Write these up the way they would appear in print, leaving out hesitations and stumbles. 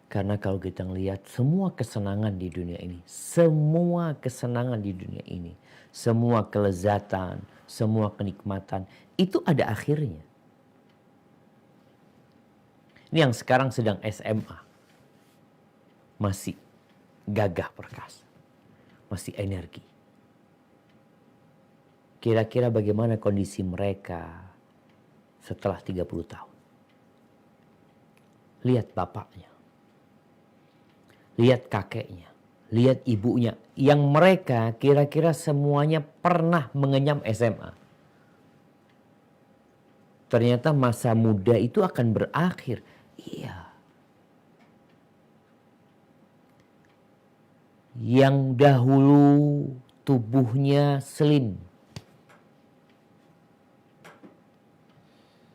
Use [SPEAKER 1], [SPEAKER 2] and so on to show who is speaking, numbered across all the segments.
[SPEAKER 1] Karena kalau kita lihat semua kesenangan di dunia ini, semua kesenangan di dunia ini, semua kelezatan, semua kenikmatan, itu ada akhirnya. Ini yang sekarang sedang SMA. Masih gagah perkasa. Masih energi. Kira-kira bagaimana kondisi mereka setelah 30 tahun? Lihat bapaknya. Lihat kakeknya, lihat ibunya, yang mereka kira-kira semuanya pernah mengenyam SMA. Ternyata masa muda itu akan berakhir. Iya. Yang dahulu tubuhnya slim,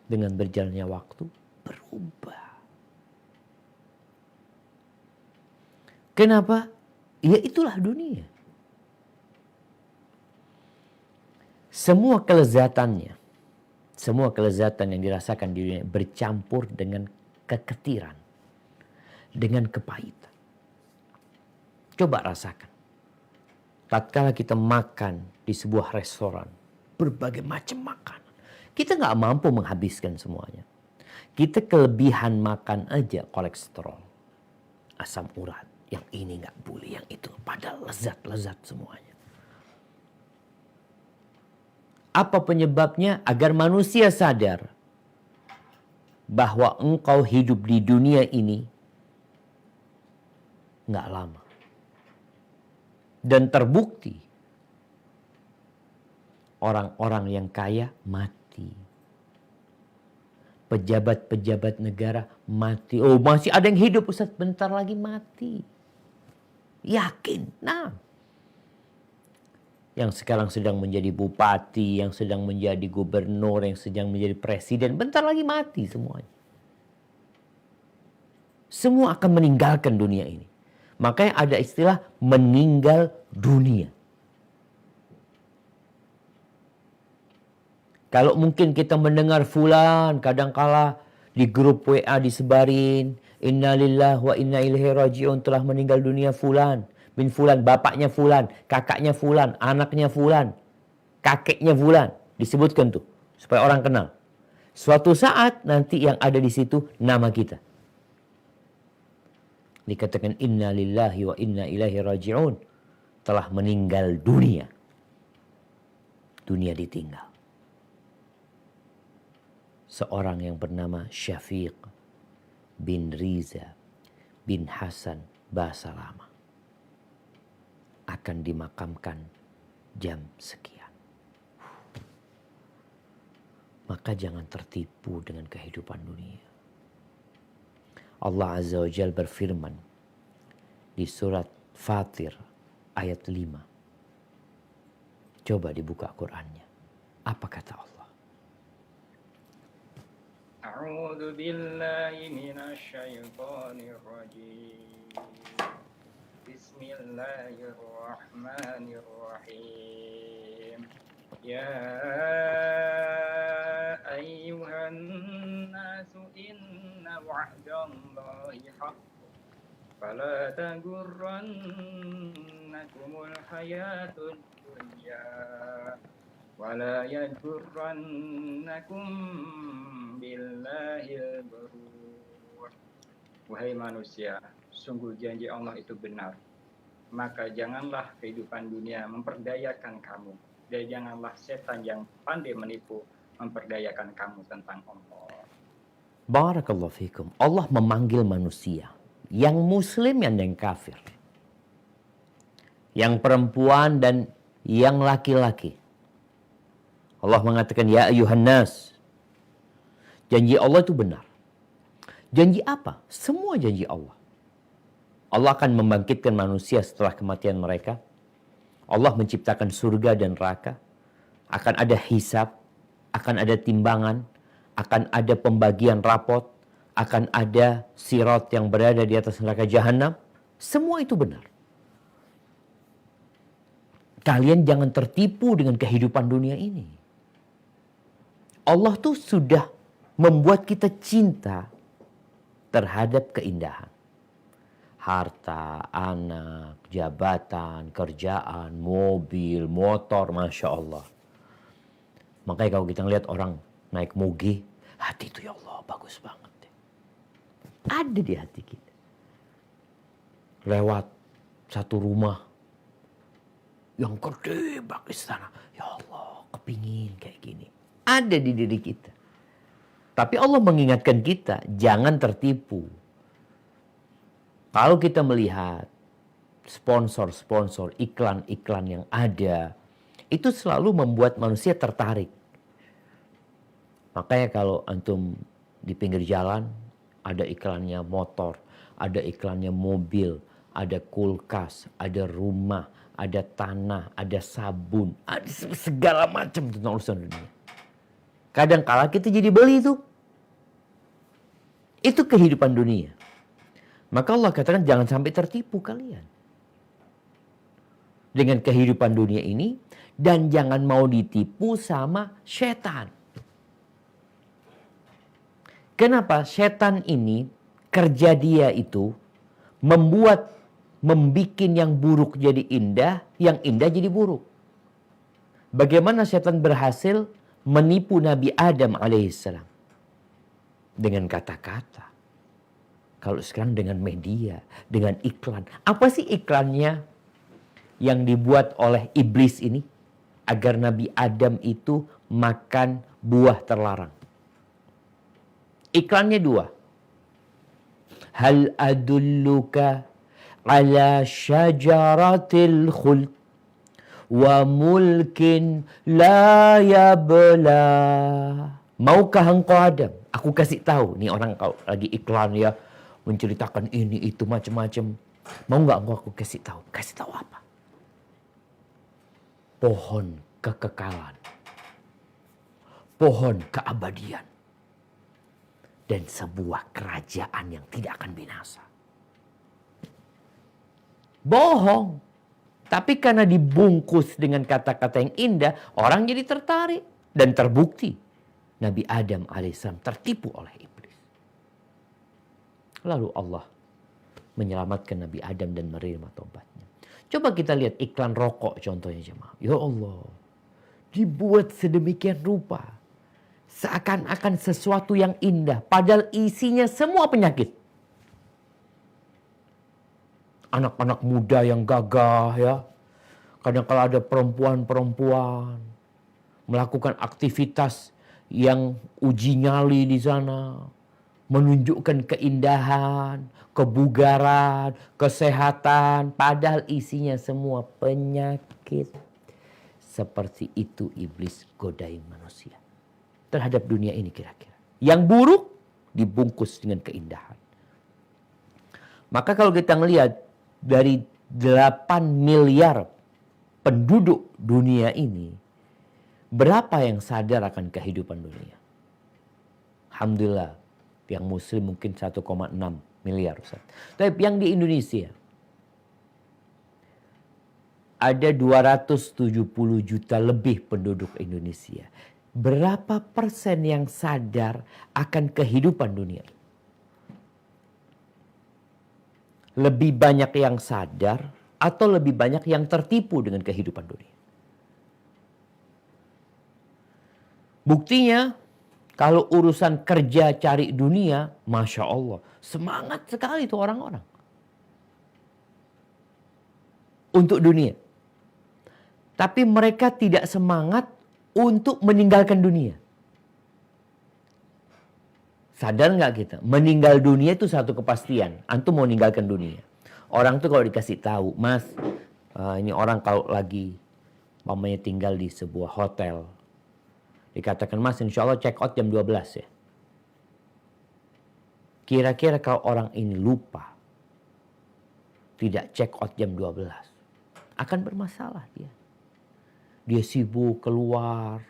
[SPEAKER 1] dengan berjalannya waktu berubah. Kenapa? Ya itulah dunia. Semua kelezatannya, semua kelezatan yang dirasakan di dunia bercampur dengan keketiran, dengan kepahitan. Coba rasakan. Tatkala kita makan di sebuah restoran, berbagai macam makanan, kita nggak mampu menghabiskan semuanya. Kita kelebihan makan aja kolesterol, asam urat. Yang ini nggak boleh, yang itu. Padahal lezat-lezat semuanya. Apa penyebabnya? Agar manusia sadar bahwa engkau hidup di dunia ini nggak lama. Dan terbukti orang-orang yang kaya mati. Pejabat-pejabat negara mati. Oh, masih ada yang hidup, Ustaz. Bentar lagi mati. Yakin. Nah, yang sekarang sedang menjadi bupati, yang sedang menjadi gubernur, yang sedang menjadi presiden, bentar lagi mati semuanya. Semua akan meninggalkan dunia ini. Makanya ada istilah meninggal dunia. Kalau mungkin kita mendengar fulan, kadangkala di grup WA disebarin, innalillahi wa inna ilaihi raji'un, telah meninggal dunia fulan bin fulan, bapaknya fulan, kakaknya fulan, anaknya fulan, kakeknya fulan, disebutkan tuh supaya orang kenal. Suatu saat nanti yang ada di situ nama kita. Dikatakan innalillahi wa inna ilaihi raji'un, telah meninggal dunia. Dunia ditinggal. Seorang yang bernama Syafiq bin Riza bin Hasan Basalama akan dimakamkan jam sekian. Maka jangan tertipu dengan kehidupan dunia. Allah Azza wa Jalla berfirman di surat Fatir ayat 5. Coba dibuka Qur'annya. Apa kata Allah?
[SPEAKER 2] A'udzu billahi minasy syaithanir rajim. Bismillahirrahmanirrahim. Ya ayyuhan nasu inna wa'dallahi haqq. Fala tagurrannakumul hayatud dunya. Wala yagurrannakum billahil ghurur. Wahai manusia, sungguh janji Allah itu benar. Maka janganlah kehidupan dunia memperdayakan kamu. Dan janganlah setan yang pandai menipu memperdayakan kamu tentang Allah.
[SPEAKER 1] Barakallahu fikum. Allah memanggil manusia. Yang muslim dan yang kafir. Yang perempuan dan yang laki-laki. Allah mengatakan, ya ayuhan nas. Janji Allah itu benar. Janji apa? Semua janji Allah. Allah akan membangkitkan manusia setelah kematian mereka. Allah menciptakan surga dan neraka. Akan ada hisab. Akan ada timbangan. Akan ada pembagian rapot. Akan ada sirat yang berada di atas neraka jahanam. Semua itu benar. Kalian jangan tertipu dengan kehidupan dunia ini. Allah tuh sudah membuat kita cinta terhadap keindahan. Harta, anak, jabatan, kerjaan, mobil, motor, Masya Allah. Makanya kalau kita ngeliat orang naik moge, hati itu ya Allah bagus banget. Ada di hati kita. Lewat satu rumah yang gede bak istana. Ya Allah, kepingin kayak gini. Ada di diri kita. Tapi Allah mengingatkan kita, jangan tertipu. Kalau kita melihat sponsor-sponsor, iklan-iklan yang ada, itu selalu membuat manusia tertarik. Makanya kalau antum di pinggir jalan, ada iklannya motor, ada iklannya mobil, ada kulkas, ada rumah, ada tanah, ada sabun, ada segala macam tentang urusan dunia. Kadang kala kita jadi beli itu. Itu kehidupan dunia. Maka Allah katakan jangan sampai tertipu kalian dengan kehidupan dunia ini, dan jangan mau ditipu sama setan. Kenapa? Setan ini kerja dia itu membuat yang buruk jadi indah, yang indah jadi buruk. Bagaimana setan berhasil menipu Nabi Adam alaihissalam? Dengan kata-kata. Kalau sekarang dengan media, dengan iklan. Apa sih iklannya yang dibuat oleh iblis ini? Agar Nabi Adam itu makan buah terlarang. Iklannya dua. Hal adulluka ala syajaratil khuld wa mulkin la yabla. Maukah engkau Adam? Aku kasih tahu. Nih orang kalau lagi iklan ya, menceritakan ini itu macam-macam. Mau nggak aku kasih tahu? Kasih tahu apa? Pohon kekekalan. Pohon keabadian. Dan sebuah kerajaan yang tidak akan binasa. Bohong. Tapi karena dibungkus dengan kata-kata yang indah, orang jadi tertarik. Dan terbukti Nabi Adam alaihissalam tertipu oleh iblis. Lalu Allah menyelamatkan Nabi Adam dan menerima tobatnya. Coba kita lihat iklan rokok contohnya jemaah. Ya Allah, dibuat sedemikian rupa. Seakan-akan sesuatu yang indah. Padahal isinya semua penyakit. Anak-anak muda yang gagah ya. Kadang kalau ada perempuan-perempuan melakukan aktivitas yang uji nyali di sana. Menunjukkan keindahan, kebugaran, kesehatan. Padahal isinya semua penyakit. Seperti itu iblis godain manusia. Terhadap dunia ini kira-kira. Yang buruk dibungkus dengan keindahan. Maka kalau kita melihat dari 8 miliar penduduk dunia ini, berapa yang sadar akan kehidupan dunia? Alhamdulillah, yang muslim mungkin 1,6 miliar. Ustaz. Tapi yang di Indonesia, ada 270 juta lebih penduduk Indonesia. Berapa persen yang sadar akan kehidupan dunia? Lebih banyak yang sadar atau lebih banyak yang tertipu dengan kehidupan dunia? Buktinya, kalau urusan kerja cari dunia, Masya Allah, semangat sekali tuh orang-orang. Untuk dunia. Tapi mereka tidak semangat untuk meninggalkan dunia. Sadar nggak kita? Meninggal dunia itu satu kepastian. Antum mau meninggalkan dunia. Orang tuh kalau dikasih tahu, Mas, ini orang kalau lagi mamanya tinggal di sebuah hotel, dikatakan, Mas, insya Allah check out jam 12 ya. Kira-kira kalau orang ini lupa, tidak check out jam 12, akan bermasalah dia. Dia sibuk keluar,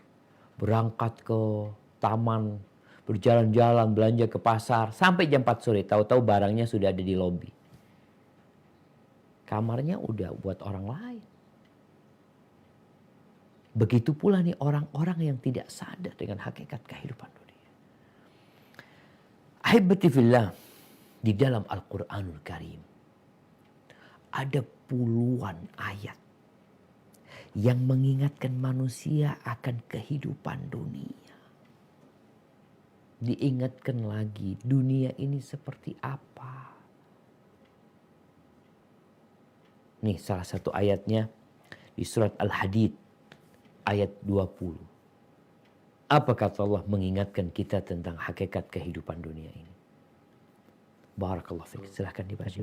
[SPEAKER 1] berangkat ke taman, berjalan-jalan, belanja ke pasar, sampai jam 4 sore. Tahu-tahu barangnya sudah ada di lobi. Kamarnya udah buat orang lain. Begitu pula nih orang-orang yang tidak sadar dengan hakikat kehidupan dunia. Ahibati fillah, di dalam Al-Quranul Karim, ada puluhan ayat yang mengingatkan manusia akan kehidupan dunia. Diingatkan lagi dunia ini seperti apa. Nih salah satu ayatnya di surat Al-Hadid ayat 20. Apa kata Allah mengingatkan kita tentang hakikat kehidupan dunia ini? Barakallahu fiik. Silahkan dibaca.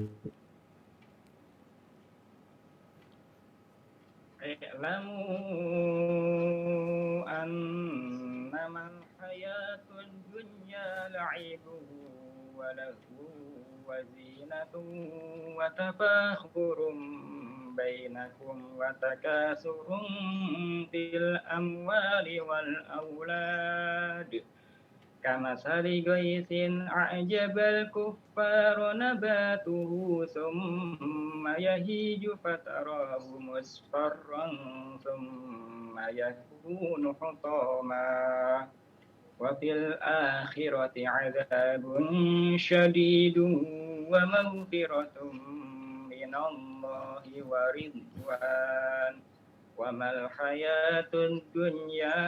[SPEAKER 2] I'lamu annama al-hayatud dunya la'ibun wa lahu wa zinatun wa tafakhurun bainakum wa takasurun fil amwali wal aulad كمثل غيث أعجب الكفار نباته ثم يهيج فتراه مصفرا ثم يكون حطاما وفي الآخرة عذاب شديد ومغفرة من الله ورضوان وما الحياة الدنيا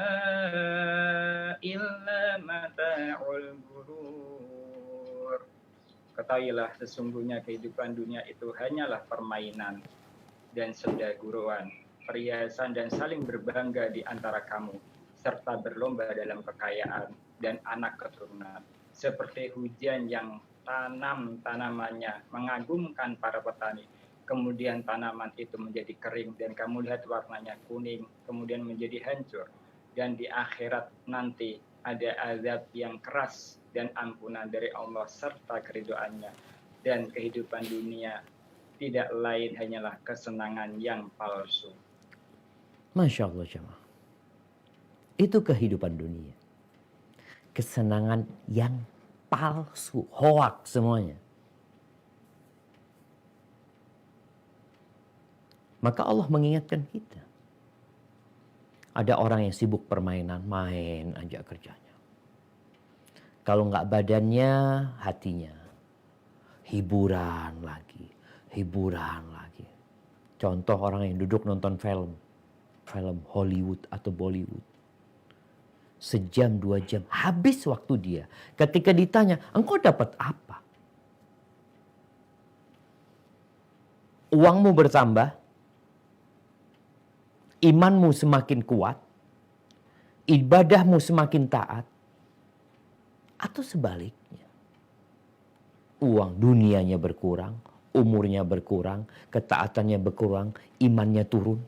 [SPEAKER 2] إلا متاع الغرور. Ketahuilah sesungguhnya kehidupan dunia itu hanyalah permainan dan senda guruan, perhiasan dan saling berbangga di antara kamu, serta berlomba dalam kekayaan dan anak keturunan, seperti hujan yang tanamannya mengagumkan para petani. Kemudian tanaman itu menjadi kering dan kamu lihat warnanya kuning, kemudian menjadi hancur. Dan di akhirat nanti ada azab yang keras dan ampunan dari Allah serta keriduannya. Dan kehidupan dunia tidak lain hanyalah kesenangan yang palsu.
[SPEAKER 1] Masya Allah jemaah. Itu kehidupan dunia. Kesenangan yang palsu, hoak semuanya. Maka Allah mengingatkan kita. Ada orang yang sibuk permainan, main aja kerjanya. Kalau nggak badannya, hatinya. Hiburan lagi, hiburan lagi. Contoh orang yang duduk nonton film Hollywood atau Bollywood. Sejam, 2 jam, habis waktu dia. Ketika ditanya, engkau dapat apa? Uangmu bertambah, imanmu semakin kuat, ibadahmu semakin taat, atau sebaliknya. Uang dunianya berkurang, umurnya berkurang, ketaatannya berkurang, imannya turun.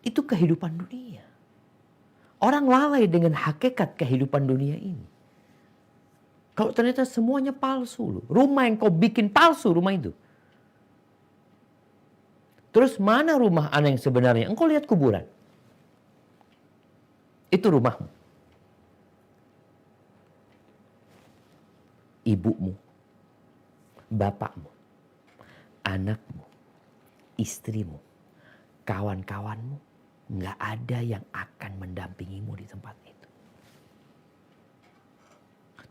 [SPEAKER 1] Itu kehidupan dunia. Orang lalai dengan hakikat kehidupan dunia ini. Kalau ternyata semuanya palsu loh. Rumah yang kau bikin palsu rumah itu. Terus mana rumah anak yang sebenarnya? Engkau lihat kuburan. Itu rumahmu. Ibumu, bapakmu, anakmu, istrimu, kawan-kawanmu, nggak ada yang akan mendampingimu di tempat itu.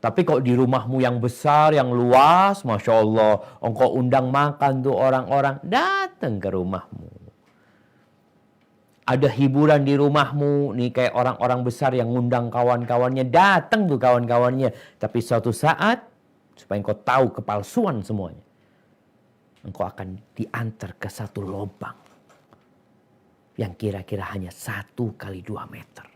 [SPEAKER 1] Tapi kalau di rumahmu yang besar, yang luas, Masya Allah, engkau undang makan tuh orang-orang, datang ke rumahmu. Ada hiburan di rumahmu, nih kayak orang-orang besar yang ngundang kawan-kawannya, datang tuh kawan-kawannya. Tapi suatu saat, supaya engkau tahu kepalsuan semuanya, engkau akan diantar ke satu lubang yang kira-kira hanya 1 kali 2 meter.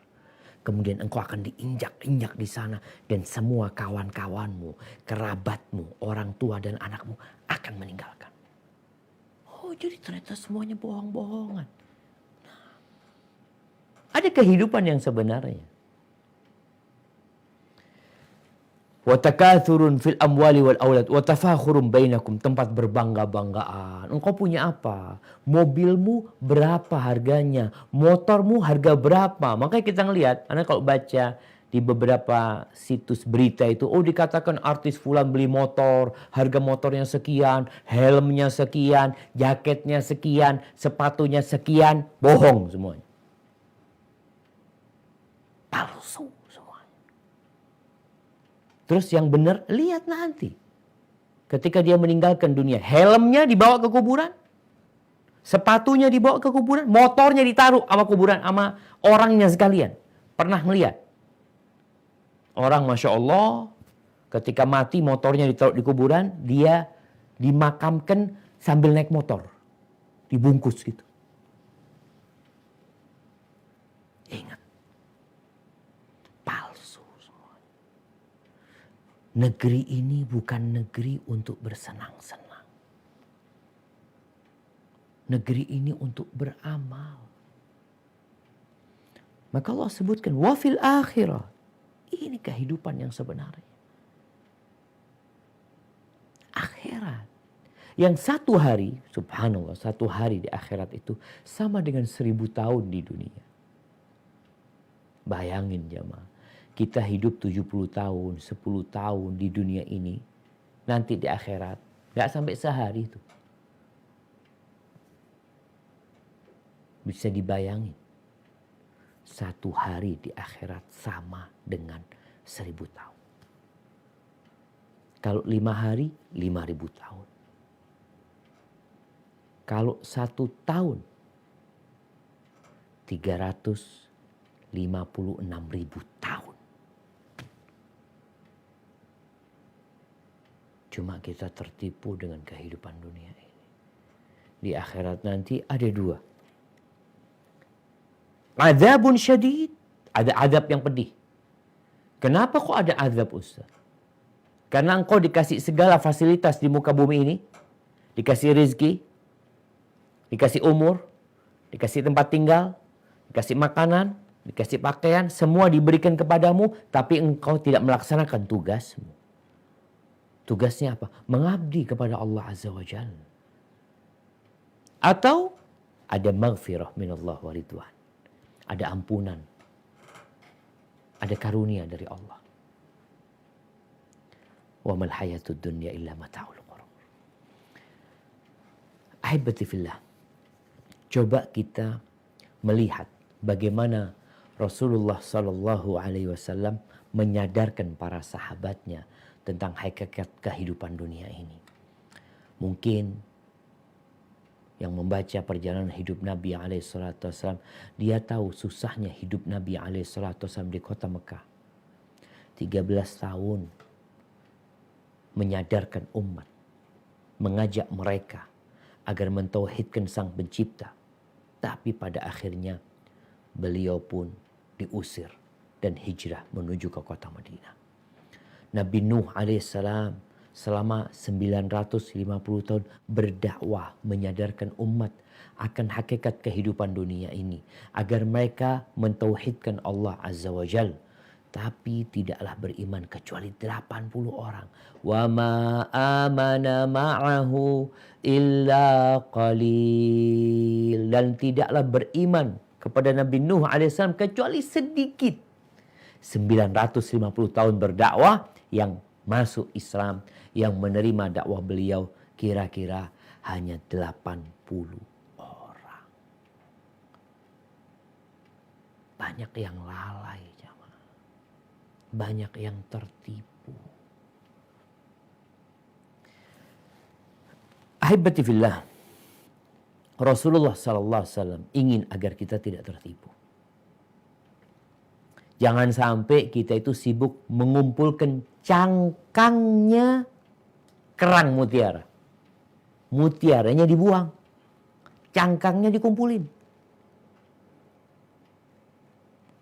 [SPEAKER 1] Kemudian engkau akan diinjak-injak di sana. Dan semua kawan-kawanmu, kerabatmu, orang tua dan anakmu akan meninggalkan. Oh, jadi ternyata semuanya bohong-bohongan. Nah, ada kehidupan yang sebenarnya. Wa takathurun fil amwali wal aulad wa tafakhurun bainakum, tempat berbangga-banggaan. Engkau punya apa? Mobilmu berapa harganya? Motormu harga berapa? Makanya kita ngelihat, Anda kalau baca di beberapa situs berita itu, oh dikatakan artis fulan beli motor, harga motornya sekian, helmnya sekian, jaketnya sekian, sepatunya sekian, bohong semuanya. Palsu. Terus yang benar, lihat nanti. ketika dia meninggalkan dunia, helmnya dibawa ke kuburan, sepatunya dibawa ke kuburan, motornya ditaruh sama kuburan, sama orangnya sekalian. Pernah melihat? Orang Masya Allah, ketika mati motornya ditaruh di kuburan, dia dimakamkan sambil naik motor. Dibungkus gitu. Ingat. Palsu semua. Negeri ini bukan negeri untuk bersenang-senang. Negeri ini untuk beramal. Maka Allah sebutkan, wa fil akhirah. Ini kehidupan yang sebenarnya. Akhirat. Yang satu hari, subhanallah, satu hari di akhirat itu sama dengan 1000 tahun di dunia. Bayangin jemaah, kita hidup 70 tahun, 10 tahun di dunia ini. Nanti di akhirat, gak sampai sehari itu. Bisa dibayangin. Satu hari di akhirat sama dengan 1000 tahun. Kalau 5 hari, 5000 tahun. Kalau 1 tahun, 356.000 tahun. Cuma kita tertipu dengan kehidupan dunia ini. Di akhirat nanti ada 2. Azabun syadid. Ada azab yang pedih. Kenapa kok ada azab, Ustaz? Karena engkau dikasih segala fasilitas di muka bumi ini. Dikasih rezeki. Dikasih umur. Dikasih tempat tinggal. Dikasih makanan. Dikasih pakaian. Semua diberikan kepadamu. Tapi engkau tidak melaksanakan tugasmu. Tugasnya apa? Mengabdi kepada Allah Azza wa Jalla. Atau ada maghfirah minallah wa ridwan. Ada ampunan. Ada karunia dari Allah. Wa mal hayatud dunya illa mata'ul ghurur. Ahibati fillah. Coba kita melihat bagaimana Rasulullah sallallahu alaihi wasallam menyadarkan para sahabatnya tentang hakikat kehidupan dunia ini. Mungkin yang membaca perjalanan hidup Nabi SAW, dia tahu susahnya hidup Nabi SAW di kota Mekah. 13 tahun menyadarkan umat, mengajak mereka agar mentauhidkan Sang Pencipta. Tapi pada akhirnya beliau pun diusir dan hijrah menuju ke kota Madinah. Nabi Nuh alaihissalam selama 950 tahun berdakwah menyadarkan umat akan hakikat kehidupan dunia ini. Agar mereka mentauhidkan Allah Azza wa Jal. Tapi tidaklah beriman kecuali 80 orang. Wa ma amana ma'ahu illa qalil. Dan tidaklah beriman kepada Nabi Nuh alaihissalam kecuali sedikit. 950 tahun berdakwah, yang masuk Islam, yang menerima dakwah beliau kira-kira hanya 80 orang. Banyak yang lalai, jamaah. Banyak yang tertipu. Ahibati fillah. Rasulullah SAW ingin agar kita tidak tertipu. Jangan sampai kita itu sibuk mengumpulkan cangkangnya kerang mutiara. Mutiaranya dibuang. Cangkangnya dikumpulin.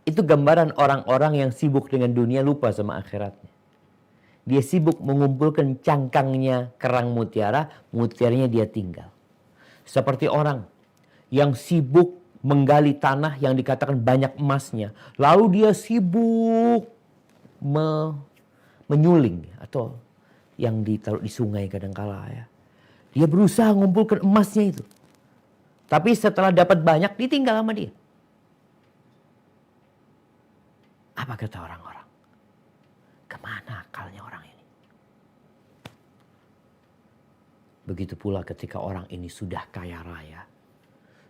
[SPEAKER 1] Itu gambaran orang-orang yang sibuk dengan dunia, lupa sama akhiratnya. Dia sibuk mengumpulkan cangkangnya kerang mutiara, mutiaranya dia tinggal. Seperti orang yang sibuk menggali tanah yang dikatakan banyak emasnya. Lalu dia sibuk menyuling, atau yang ditaruh di sungai kadangkala ya. Dia berusaha mengumpulkan emasnya itu. Tapi setelah dapat banyak, ditinggal sama dia. Apa kata orang-orang? Kemana akalnya orang ini? Begitu pula ketika orang ini sudah kaya raya.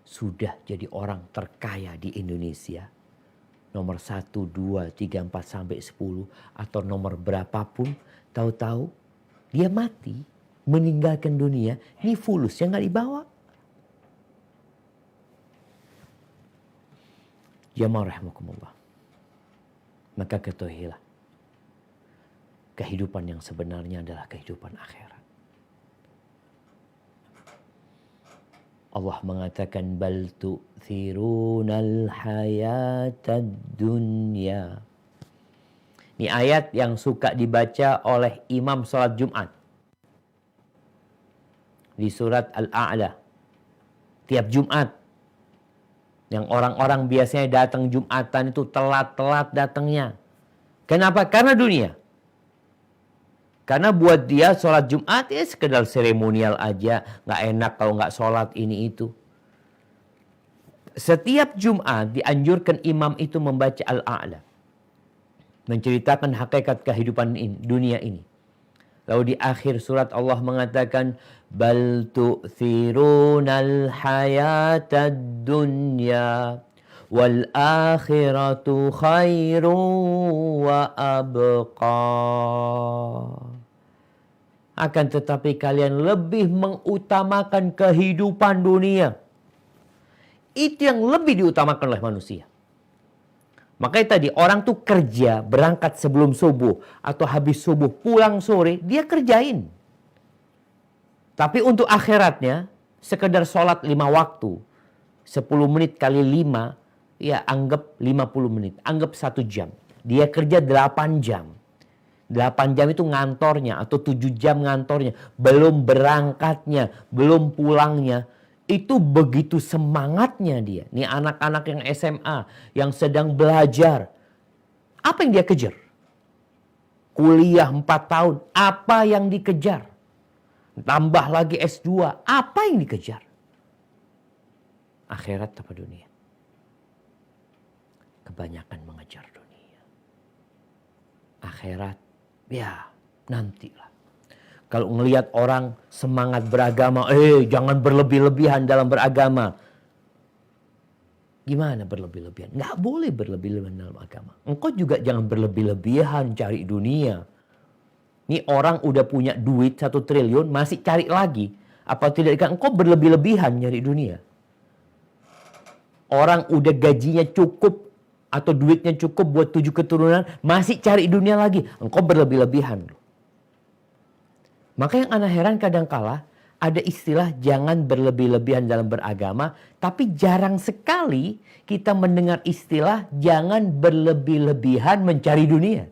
[SPEAKER 1] Sudah jadi orang terkaya di Indonesia. Nomor 1, 2, 3, 4, sampai 10. Atau nomor berapapun. Tahu-tahu dia mati. meninggalkan dunia, ini fulusnya nggak dibawa. Jamaah rahimakumullah. Maka ketahuilah, kehidupan yang sebenarnya adalah kehidupan akhirat. Allah mengatakan bal tu'thirunal hayatad dunya. Ini ayat yang suka dibaca oleh imam salat Jumat di surat Al-A'la. Tiap Jumat yang orang-orang biasanya datang Jumatan itu telat-telat datangnya. Kenapa? Karena dunia. Karena buat dia sholat Jumat ya sekedar seremonial aja. Nggak enak kalau nggak sholat ini itu. Setiap Jumat dianjurkan imam itu membaca Al-A'la. Menceritakan hakikat kehidupan dunia ini. Lalu di akhir surat Allah mengatakan bal tu'thirunal hayatad dunya wal akhiratu khairun wa abqa. Akan tetapi kalian lebih mengutamakan kehidupan dunia. Itu yang lebih diutamakan oleh manusia. Makanya tadi orang tuh kerja, berangkat sebelum subuh atau habis subuh pulang sore, dia kerjain. Tapi untuk akhiratnya, sekedar sholat 5 waktu, 10 menit kali 5, ya anggap 50 menit, anggap 1 jam. Dia kerja 8 jam. 8 jam itu ngantornya atau 7 jam ngantornya, belum berangkatnya, belum pulangnya. Itu begitu semangatnya dia. Nih anak-anak yang SMA, yang sedang belajar. Apa yang dia kejar? Kuliah 4 tahun, apa yang dikejar? Tambah lagi S2, apa yang dikejar? Akhirat apa dunia? Kebanyakan mengejar dunia. Akhirat, ya nantilah. Kalau ngelihat orang semangat beragama, jangan berlebih-lebihan dalam beragama. Gimana berlebih-lebihan? Nggak boleh berlebih-lebihan dalam agama. Engkau juga jangan berlebih-lebihan cari dunia. Ini orang udah punya duit 1 triliun, masih cari lagi. Apa tidak kan engkau berlebih-lebihan nyari dunia? Orang udah gajinya cukup atau duitnya cukup buat 7 keturunan, masih cari dunia lagi. Engkau berlebih-lebihan. Maka yang ana heran kadangkala ada istilah jangan berlebih-lebihan dalam beragama, tapi jarang sekali kita mendengar istilah jangan berlebih-lebihan mencari dunia.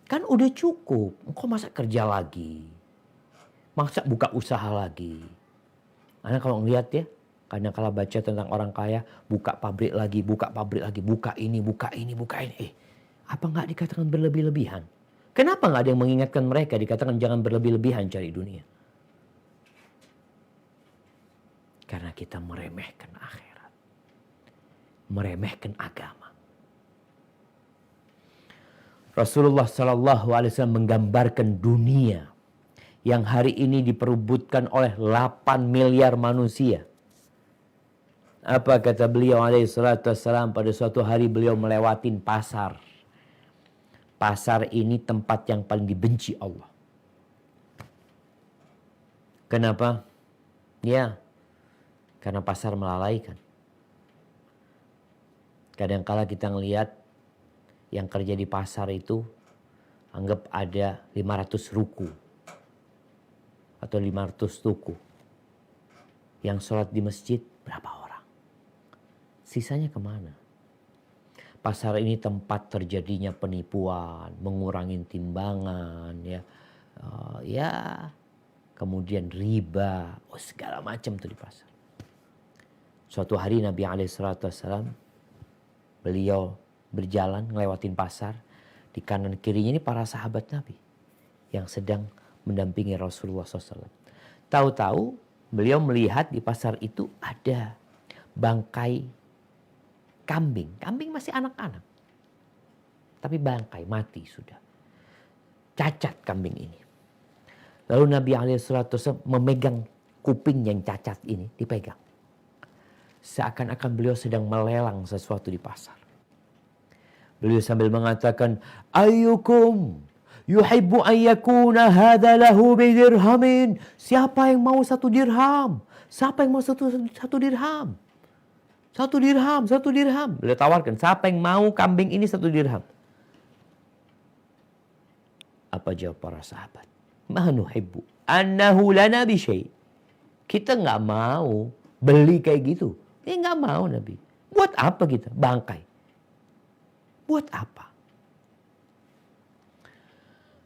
[SPEAKER 1] Kan udah cukup, engkau masa kerja lagi, masa buka usaha lagi. Ana kalau ngeliat ya, kadangkala baca tentang orang kaya, buka pabrik lagi, buka ini, buka ini. Apa nggak dikatakan berlebih-lebihan? Kenapa nggak ada yang mengingatkan mereka dikatakan jangan berlebih-lebihan cari dunia? Karena kita meremehkan akhirat. Meremehkan agama. Rasulullah SAW menggambarkan dunia yang hari ini diperebutkan oleh 8 miliar manusia. Apa kata beliau alaihi salatu wassalam pada suatu hari beliau melewatin pasar. Pasar ini tempat yang paling dibenci Allah. Kenapa? Ya, karena pasar melalaikan. Kadangkala kita ngelihat yang kerja di pasar itu anggap ada 500 ruku atau 500 tuku. Yang sholat di masjid berapa orang? Sisanya kemana? Pasar ini tempat terjadinya penipuan, mengurangi timbangan, kemudian riba, segala macam tuh di pasar. Suatu hari Nabi SAW, beliau berjalan ngelewatin pasar, di kanan kirinya ini para sahabat Nabi yang sedang mendampingi Rasulullah SAW. Tahu-tahu beliau melihat di pasar itu ada bangkai kambing. Kambing masih anak-anak. Tapi bangkai, mati sudah. Cacat kambing ini. Lalu Nabi SAW memegang kuping yang cacat ini, dipegang. Seakan-akan beliau sedang melelang sesuatu di pasar. Beliau sambil mengatakan, ayyukum Yuhibbu an yakuna hadha lahu bidirhamin. Siapa yang mau 1 dirham? Siapa yang mau satu dirham? 1 dirham, 1 dirham. Beliau tawarkan, siapa yang mau kambing ini 1 dirham? Apa jawab para sahabat? Ma nuhibbu annahu lana bi syai'. Kita nggak mau beli kayak gitu. Nggak mau Nabi. Buat apa kita? Bangkai. Buat apa?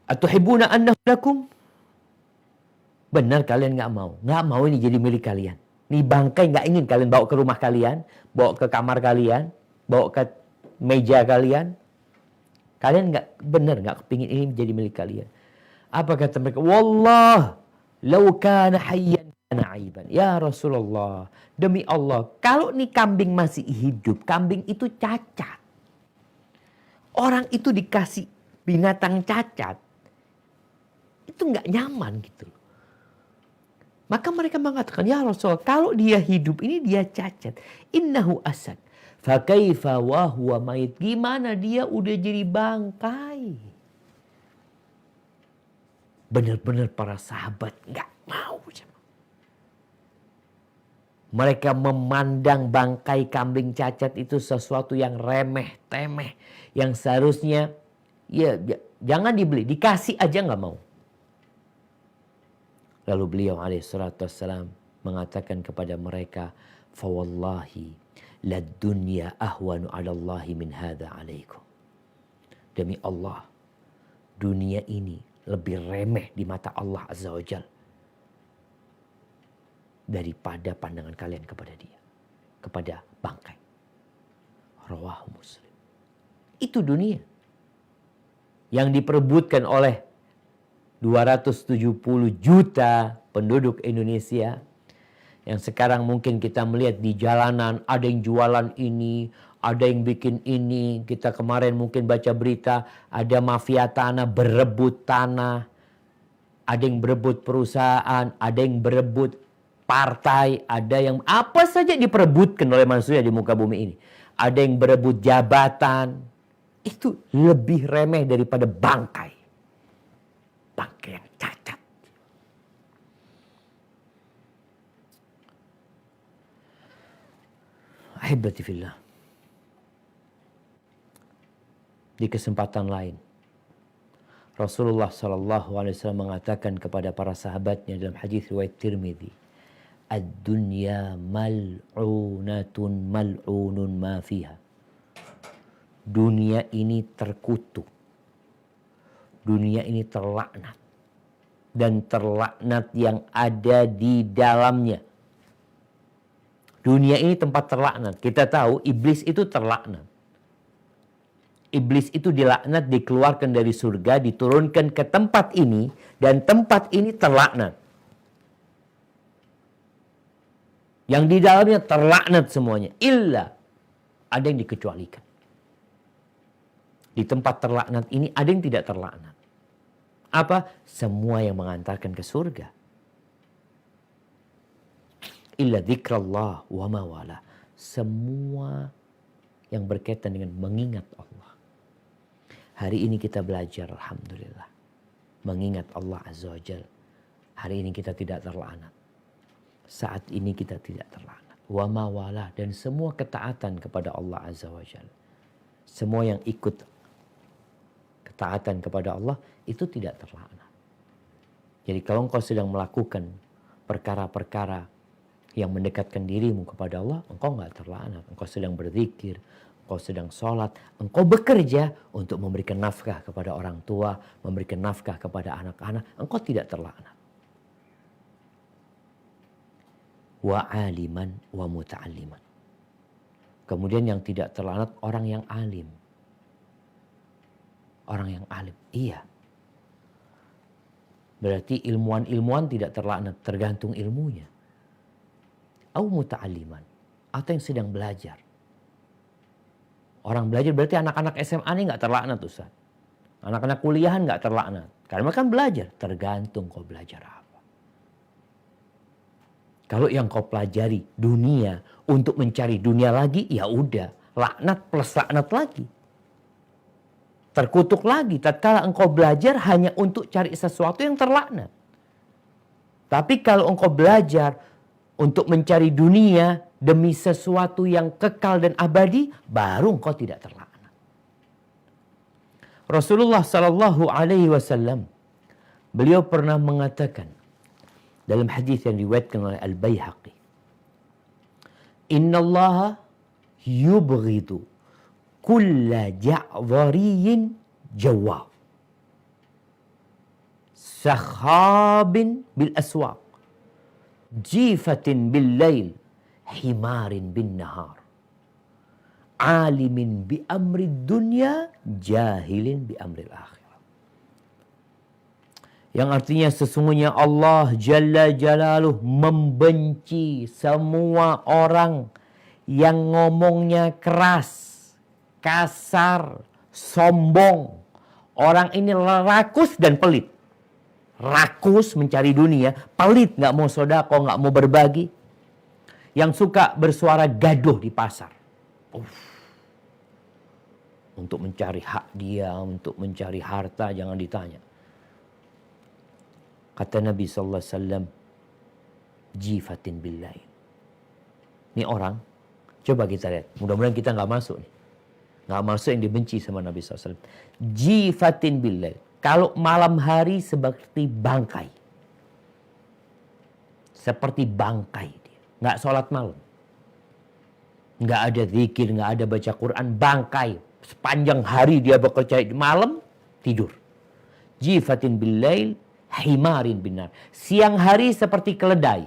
[SPEAKER 1] Atuhibbuna annahu lakum? Benar kalian nggak mau? Nggak mau ini jadi milik kalian. Ini bangkai nggak ingin kalian bawa ke rumah kalian, bawa ke kamar kalian, bawa ke meja kalian. Kalian nggak kepingin ini jadi milik kalian. Apa kata mereka? Wallah, law kana hayyan kana aiban. Ya Rasulullah, demi Allah, kalau nih kambing masih hidup, kambing itu cacat. Orang itu dikasih binatang cacat, itu nggak nyaman gitu. Maka mereka mengatakan, ya Rasul, kalau dia hidup ini dia cacat. Innahu asad. Fakaifa wa huwa mayit. Gimana dia udah jadi bangkai. Benar-benar para sahabat nggak mau. Mereka memandang bangkai kambing cacat itu sesuatu yang remeh, temeh. Yang seharusnya, ya jangan dibeli, dikasih aja nggak mau. Lalu beliau alaihissalatu wassalam mengatakan kepada mereka, fawallahi lad dunya ahwanu 'ala Allahi min hadza 'alaikum. Demi Allah, dunia ini lebih remeh di mata Allah Azza wa Jalla daripada pandangan kalian kepada dia, kepada bangkai. Rawahu Muslim. Itu dunia yang diperebutkan oleh 270 juta penduduk Indonesia, yang sekarang mungkin kita melihat di jalanan ada yang jualan ini, ada yang bikin ini. Kita kemarin mungkin baca berita ada mafia tanah berebut tanah, ada yang berebut perusahaan, ada yang berebut partai, ada yang apa saja diperebutkan oleh manusia di muka bumi ini. Ada yang berebut jabatan. Itu lebih remeh daripada bangkai. Bangkai yang cacat. Ahibati fillah. Di kesempatan lain, Rasulullah SAW mengatakan kepada para sahabatnya dalam hadis riwayat Tirmidzi, ad-dunya mal'unatun mal'unun ma fiha. Dunia ini terkutuk. Dunia ini terlaknat. Dan terlaknat yang ada di dalamnya. Dunia ini tempat terlaknat. Kita tahu iblis itu terlaknat. Iblis itu dilaknat, dikeluarkan dari surga, diturunkan ke tempat ini. Dan tempat ini terlaknat. Yang di dalamnya terlaknat semuanya. Illa ada yang dikecualikan. Di tempat terlaknat ini ada yang tidak terlaknat. Apa? Semua yang mengantarkan ke surga. Illa dzikrallah wa ma wala. Semua yang berkaitan dengan mengingat Allah. Hari ini kita belajar, alhamdulillah, mengingat Allah Azza wa Jalla. Hari ini kita tidak terlaknat. Saat ini kita tidak terlaknat. Wa ma wala, dan semua ketaatan kepada Allah Azza wa Jalla. Semua yang ikut ketaatan kepada Allah itu tidak terlaknat. Jadi kalau engkau sedang melakukan perkara-perkara yang mendekatkan dirimu kepada Allah, engkau nggak terlaknat. Engkau sedang berzikir, engkau sedang sholat, engkau bekerja untuk memberikan nafkah kepada orang tua, memberikan nafkah kepada anak-anak, engkau tidak terlaknat. Wa aliman wa muta'alliman. Kemudian yang tidak terlaknat orang yang alim. Orang yang alim, iya. Berarti ilmuwan tidak terlaknat, tergantung ilmunya. Au muta'alliman, atau yang sedang belajar. Orang belajar berarti anak-anak SMA ini nggak terlaknat, Ustaz. Anak-anak kuliahan nggak terlaknat. Karena kan belajar, tergantung kau belajar apa. Kalau yang kau pelajari dunia untuk mencari dunia lagi, ya udah, laknat plus laknat lagi. Terkutuk lagi tatkala engkau belajar hanya untuk cari sesuatu yang terlaknat. Tapi kalau engkau belajar untuk mencari dunia demi sesuatu yang kekal dan abadi, baru engkau tidak terlaknat. Rasulullah Sallallahu Alaihi Wasallam, beliau pernah mengatakan dalam hadis yang diriwayatkan oleh Al-Baihaqi, Inna Allah yubghidu kulla ja'dhariyin jawab sakhabin bil aswaq jifatin bil lail himarin bin nahar alimin bi amri dunya jahilin bi amri akhirah. Yang artinya sesungguhnya Allah Jalla Jalaluh membenci semua orang yang ngomongnya keras, kasar, sombong. Orang ini rakus dan pelit. Rakus mencari dunia, pelit gak mau sodako, gak mau berbagi. Yang suka bersuara gaduh di pasar. Untuk mencari hak dia, untuk mencari harta, jangan ditanya. Kata Nabi SAW, jifatin billahi. Ini orang, coba kita lihat. Mudah-mudahan kita gak masuk nih. Gak masuk yang dibenci sama Nabi SAW. Jifatin billahi. Kalau malam hari seperti bangkai. Seperti bangkai dia. Gak sholat malam. Gak ada zikir, gak ada baca Quran. Bangkai. Sepanjang hari dia bekerja, malam tidur. Jifatin billail himarin binar. Siang hari seperti keledai.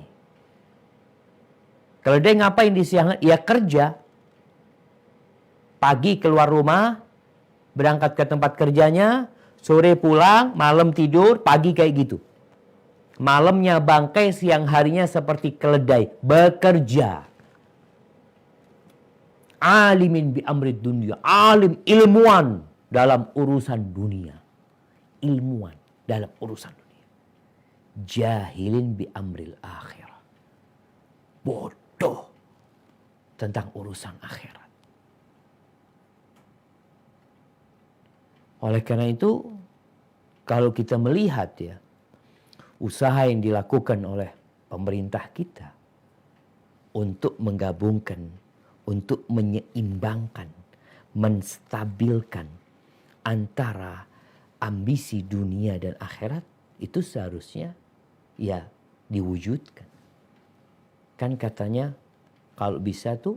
[SPEAKER 1] Keledai ngapain di siang hari? Ya kerja. Pagi keluar rumah, berangkat ke tempat kerjanya, sore pulang, malam tidur, pagi kayak gitu. Malamnya bangkai, siang harinya seperti keledai, bekerja. Alimin bi amrid dunia, alim, ilmuwan dalam urusan dunia. Ilmuwan dalam urusan dunia. Jahilin bi amril akhirah. Bodoh tentang urusan akhirat. Oleh karena itu, kalau kita melihat ya, usaha yang dilakukan oleh pemerintah kita untuk menggabungkan, untuk menyeimbangkan, menstabilkan antara ambisi dunia dan akhirat, itu seharusnya ya diwujudkan. Kan katanya kalau bisa tuh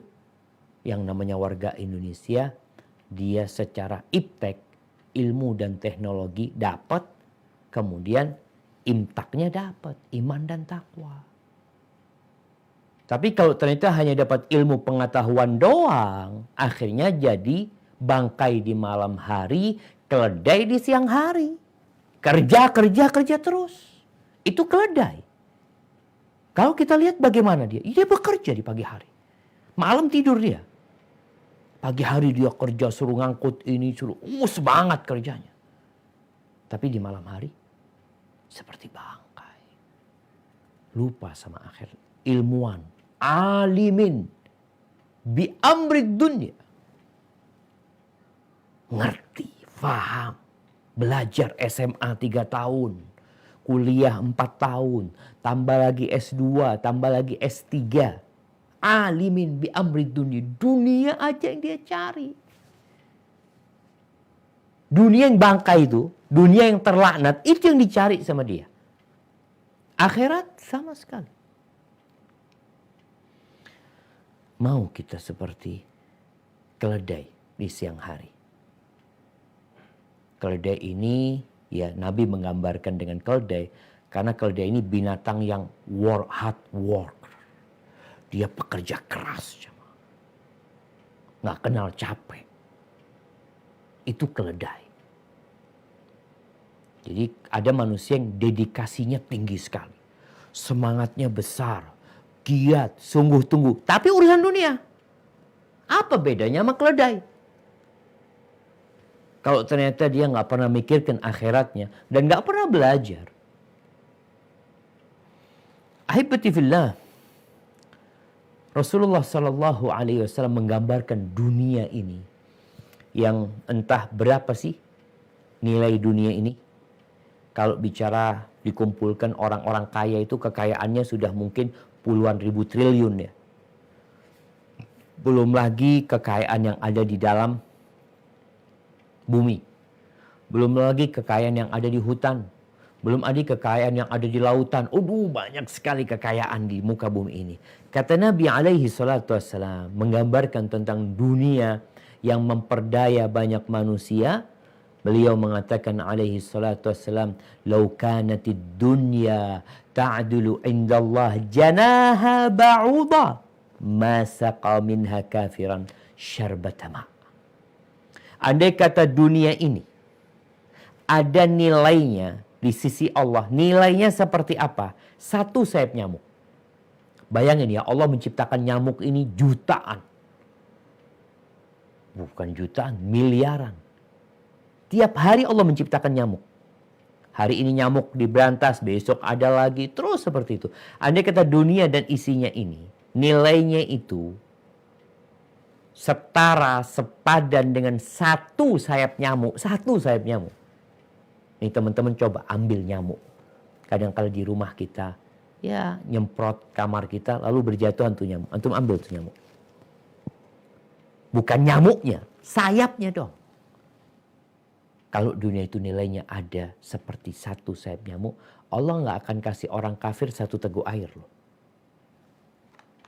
[SPEAKER 1] yang namanya warga Indonesia, dia secara iptek, ilmu dan teknologi dapat, kemudian imtaknya dapat, iman dan takwa. Tapi kalau ternyata hanya dapat ilmu pengetahuan doang, akhirnya jadi bangkai di malam hari, keledai di siang hari. Kerja terus. Itu keledai. Kalau kita lihat bagaimana dia bekerja di pagi hari. Malam tidur dia. Pagi hari dia kerja, suruh ngangkut ini, suruh semangat kerjanya. Tapi di malam hari seperti bangkai. Lupa sama akhir. Ilmuwan, alimin, bi amrid dunia. Ngerti, faham, belajar SMA 3 tahun, kuliah 4 tahun, tambah lagi S2, tambah lagi S3. Alimin bi amrid dunia. Dunia aja yang dia cari. Dunia yang bangkai itu, dunia yang terlaknat, itu yang dicari sama dia. Akhirat sama sekali. Mau kita seperti keledai di siang hari. Keledai ini, ya Nabi menggambarkan dengan keledai, karena keledai ini binatang yang hard work. Dia pekerja keras. Nggak kenal capek. Itu keledai. Jadi ada manusia yang dedikasinya tinggi sekali. Semangatnya besar. Giat, sungguh-tungguh. Tapi urusan dunia. Apa bedanya sama keledai? Kalau ternyata dia nggak pernah mikirkan akhiratnya. Dan nggak pernah belajar. Ahibati fillah. Rasulullah SAW menggambarkan dunia ini yang entah berapa sih nilai dunia ini. Kalau bicara dikumpulkan orang-orang kaya itu kekayaannya sudah mungkin puluhan ribu triliun ya. Belum lagi kekayaan yang ada di dalam bumi. Belum lagi kekayaan yang ada di hutan. Belum ada kekayaan yang ada di lautan. Banyak sekali kekayaan di muka bumi ini. Kata Nabi alaihi salatu wassalam menggambarkan tentang dunia yang memperdaya banyak manusia. Beliau mengatakan alaihi salatu wassalam, "Lau kanatid dunya ta'dulu indallah janaha ba'udha, ma saqa minha kafiran syarbata ma'." Andai kata dunia ini ada nilainya di sisi Allah, nilainya seperti apa? Satu sayap nyamuk. Bayangin ya, Allah menciptakan nyamuk ini jutaan. Bukan jutaan, miliaran. Tiap hari Allah menciptakan nyamuk. Hari ini nyamuk diberantas, besok ada lagi, terus seperti itu. Andai kata dunia dan isinya ini, nilainya itu setara, sepadan dengan satu sayap nyamuk. Satu sayap nyamuk. Nih teman-teman coba ambil nyamuk. Kadang-kala di rumah kita, ya nyemprot kamar kita, lalu berjatuhan tuh nyamuk. Antum ambil tuh nyamuk. Bukan nyamuknya, sayapnya dong. Kalau dunia itu nilainya ada seperti satu sayap nyamuk, Allah nggak akan kasih orang kafir satu teguk air loh.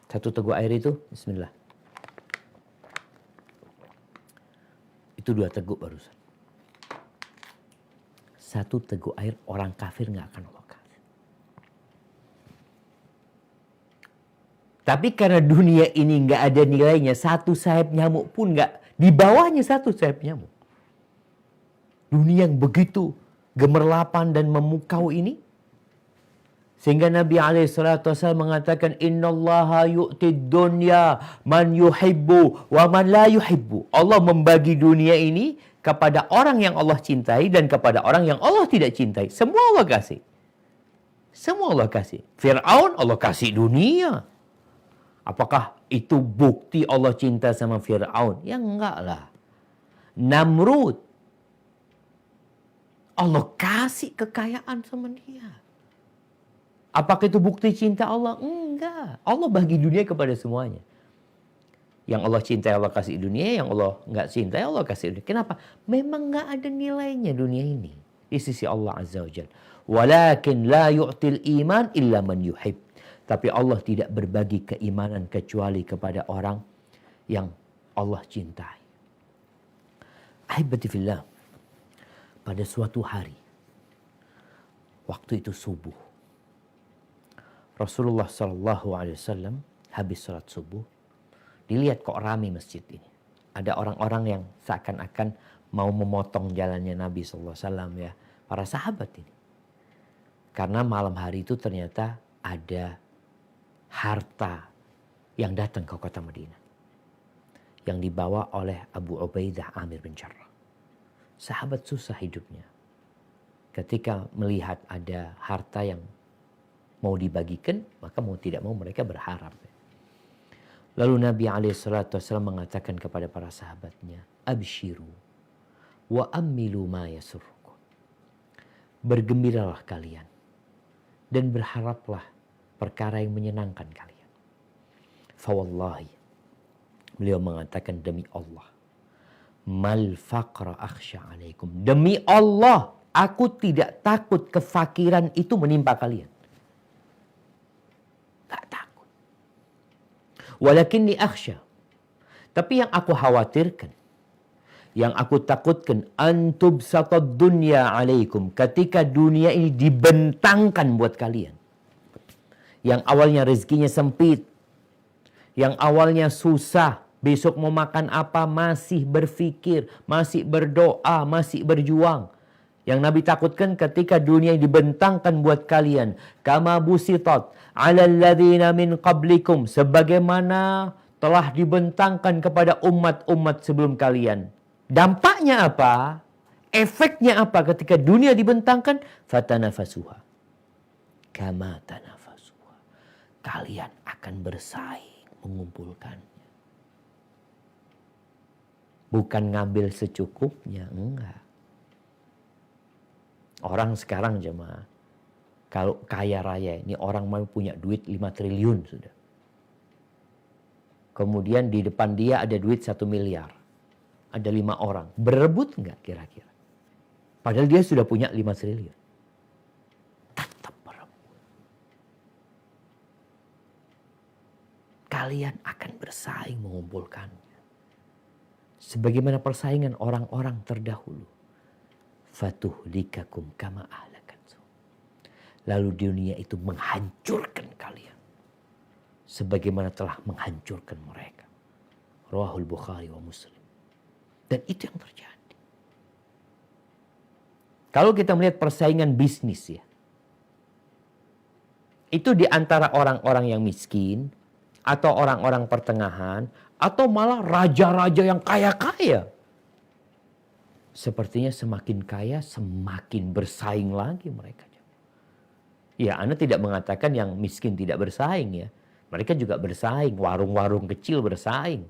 [SPEAKER 1] Satu teguk air itu, bismillah. Itu 2 teguk barusan. Satu teguk air orang kafir nggak akan Allah kasih. Tapi karena dunia ini nggak ada nilainya, satu sayap nyamuk pun nggak, di bawahnya satu sayap nyamuk. Dunia yang begitu gemerlapan dan memukau ini, sehingga Nabi SAW mengatakan, Innallaha yu'tid dunya man yuhibbu wa man la yuhibbu. Allah membagi dunia ini kepada orang yang Allah cintai dan kepada orang yang Allah tidak cintai. Semua Allah kasih. Semua Allah kasih. Fir'aun Allah kasih dunia. Apakah itu bukti Allah cinta sama Fir'aun? Ya enggak lah. Namrud, Allah kasih kekayaan sama dia. Apakah itu bukti cinta Allah? Enggak. Allah bagi dunia kepada semuanya. Yang Allah cintai Allah kasih dunia, yang Allah nggak cintai Allah kasih dunia. Kenapa? Memang nggak ada nilainya dunia ini di sisi Allah Azza wa Jalla. Walakin la yu'til iman illa man yuhib. Tapi Allah tidak berbagi keimanan kecuali kepada orang yang Allah cintai. Ahibati fillah. Pada suatu hari, waktu itu subuh, Rasulullah SAW habis sholat subuh, dilihat kok rame masjid ini. Ada orang-orang yang seakan-akan mau memotong jalannya Nabi SAW ya, para sahabat ini. Karena malam hari itu ternyata ada harta yang datang ke kota Madinah, yang dibawa oleh Abu Ubaidah Amir bin Jarrah. Sahabat susah hidupnya ketika melihat ada harta yang mau dibagikan, maka mau tidak mau mereka berharap. Lalu Nabi SAW mengatakan kepada para sahabatnya, Abshiru wa ammilu ma yasurrukum. Bergembiralah kalian dan berharaplah perkara yang menyenangkan kalian. Fawallahi, beliau mengatakan demi Allah, mal faqra akhsha alaikum. Demi Allah, aku tidak takut kefakiran itu menimpa kalian. Tak takut. Walakinni akhsha. Tapi yang aku khawatirkan, yang aku takutkan, antubsatad dunya alaikum. Ketika dunia ini dibentangkan buat kalian. Yang awalnya rezekinya sempit, yang awalnya susah, besok mau makan apa masih berpikir, masih berdoa, masih berjuang. Yang Nabi takutkan ketika dunia dibentangkan buat kalian. Kama busitat ala alladhina min qablikum. Sebagaimana telah dibentangkan kepada umat-umat sebelum kalian. Dampaknya apa? Efeknya apa ketika dunia dibentangkan? Fatanafasuha. Kama tanafasuha. Kalian akan bersaing mengumpulkan. Bukan ngambil secukupnya, enggak. Orang sekarang jemaah, kalau kaya raya, ini orang mau punya duit 5 triliun sudah. Kemudian di depan dia ada duit 1 miliar. Ada 5 orang. Berebut nggak kira-kira? Padahal dia sudah punya 5 triliun. Tetap berebut. Kalian akan bersaing mengumpulkannya. Sebagaimana persaingan orang-orang terdahulu. Fatuhlikakum kama ahlakan. Lalu dunia itu menghancurkan kalian. Sebagaimana telah menghancurkan mereka. Rawahul Bukhari wa Muslim. Dan itu yang terjadi. Kalau kita melihat persaingan bisnis ya. Itu di antara orang-orang yang miskin. Atau orang-orang pertengahan. Atau malah raja-raja yang kaya-kaya. Sepertinya semakin kaya semakin bersaing lagi mereka. Ya, Anda tidak mengatakan yang miskin tidak bersaing ya. Mereka juga bersaing, warung-warung kecil bersaing.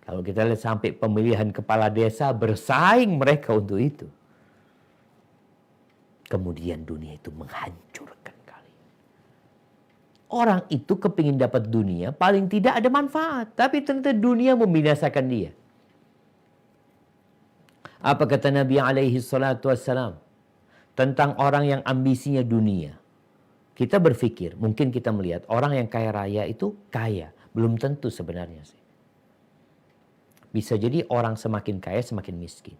[SPEAKER 1] Kalau kita lihat sampai pemilihan kepala desa bersaing mereka untuk itu. Kemudian dunia itu menghancurkan kalian. Orang itu kepingin dapat dunia paling tidak ada manfaat. Tapi ternyata dunia membinasakan dia. Apa kata Nabi alaihi salatu wassalam? Tentang orang yang ambisinya dunia. Kita berpikir, mungkin kita melihat orang yang kaya raya itu kaya. Belum tentu sebenarnya sih. Bisa jadi orang semakin kaya semakin miskin.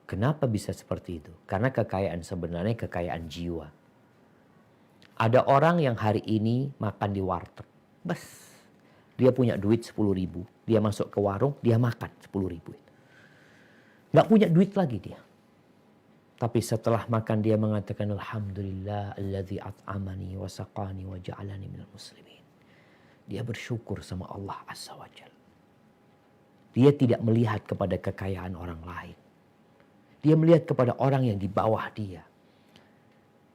[SPEAKER 1] Kenapa bisa seperti itu? Karena kekayaan sebenarnya kekayaan jiwa. Ada orang yang hari ini makan di warteg. Bes. Dia punya duit 10.000. Dia masuk ke warung, dia makan 10.000. Nggak punya duit lagi dia. Tapi setelah makan dia mengatakan alhamdulillah alladzi at'amani wa saqani wa ja'alani minal muslimin. Dia bersyukur sama Allah Azza wa Jalla. Dia tidak melihat kepada kekayaan orang lain. Dia melihat kepada orang yang di bawah dia.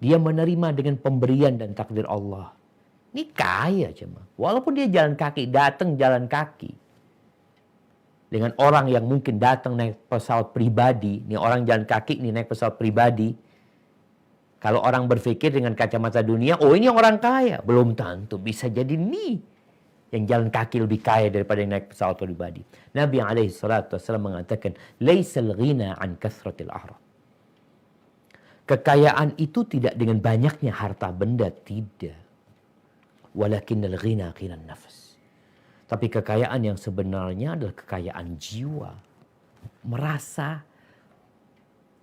[SPEAKER 1] Dia menerima dengan pemberian dan takdir Allah. Ini kaya cuma. Walaupun dia jalan kaki, datang jalan kaki. Dengan orang yang mungkin datang naik pesawat pribadi. Ini orang jalan kaki, ini naik pesawat pribadi. Kalau orang berpikir dengan kacamata dunia, oh ini orang kaya. Belum tentu, bisa jadi nih. Yang jalan kaki lebih kaya daripada yang naik pesawat pribadi. Nabi SAW mengatakan, Laisal ghina an kathratil ahrad. Kekayaan itu tidak dengan banyaknya harta benda, tidak. Walakinnal ghina ghinan nafas. Tapi kekayaan yang sebenarnya adalah kekayaan jiwa. Merasa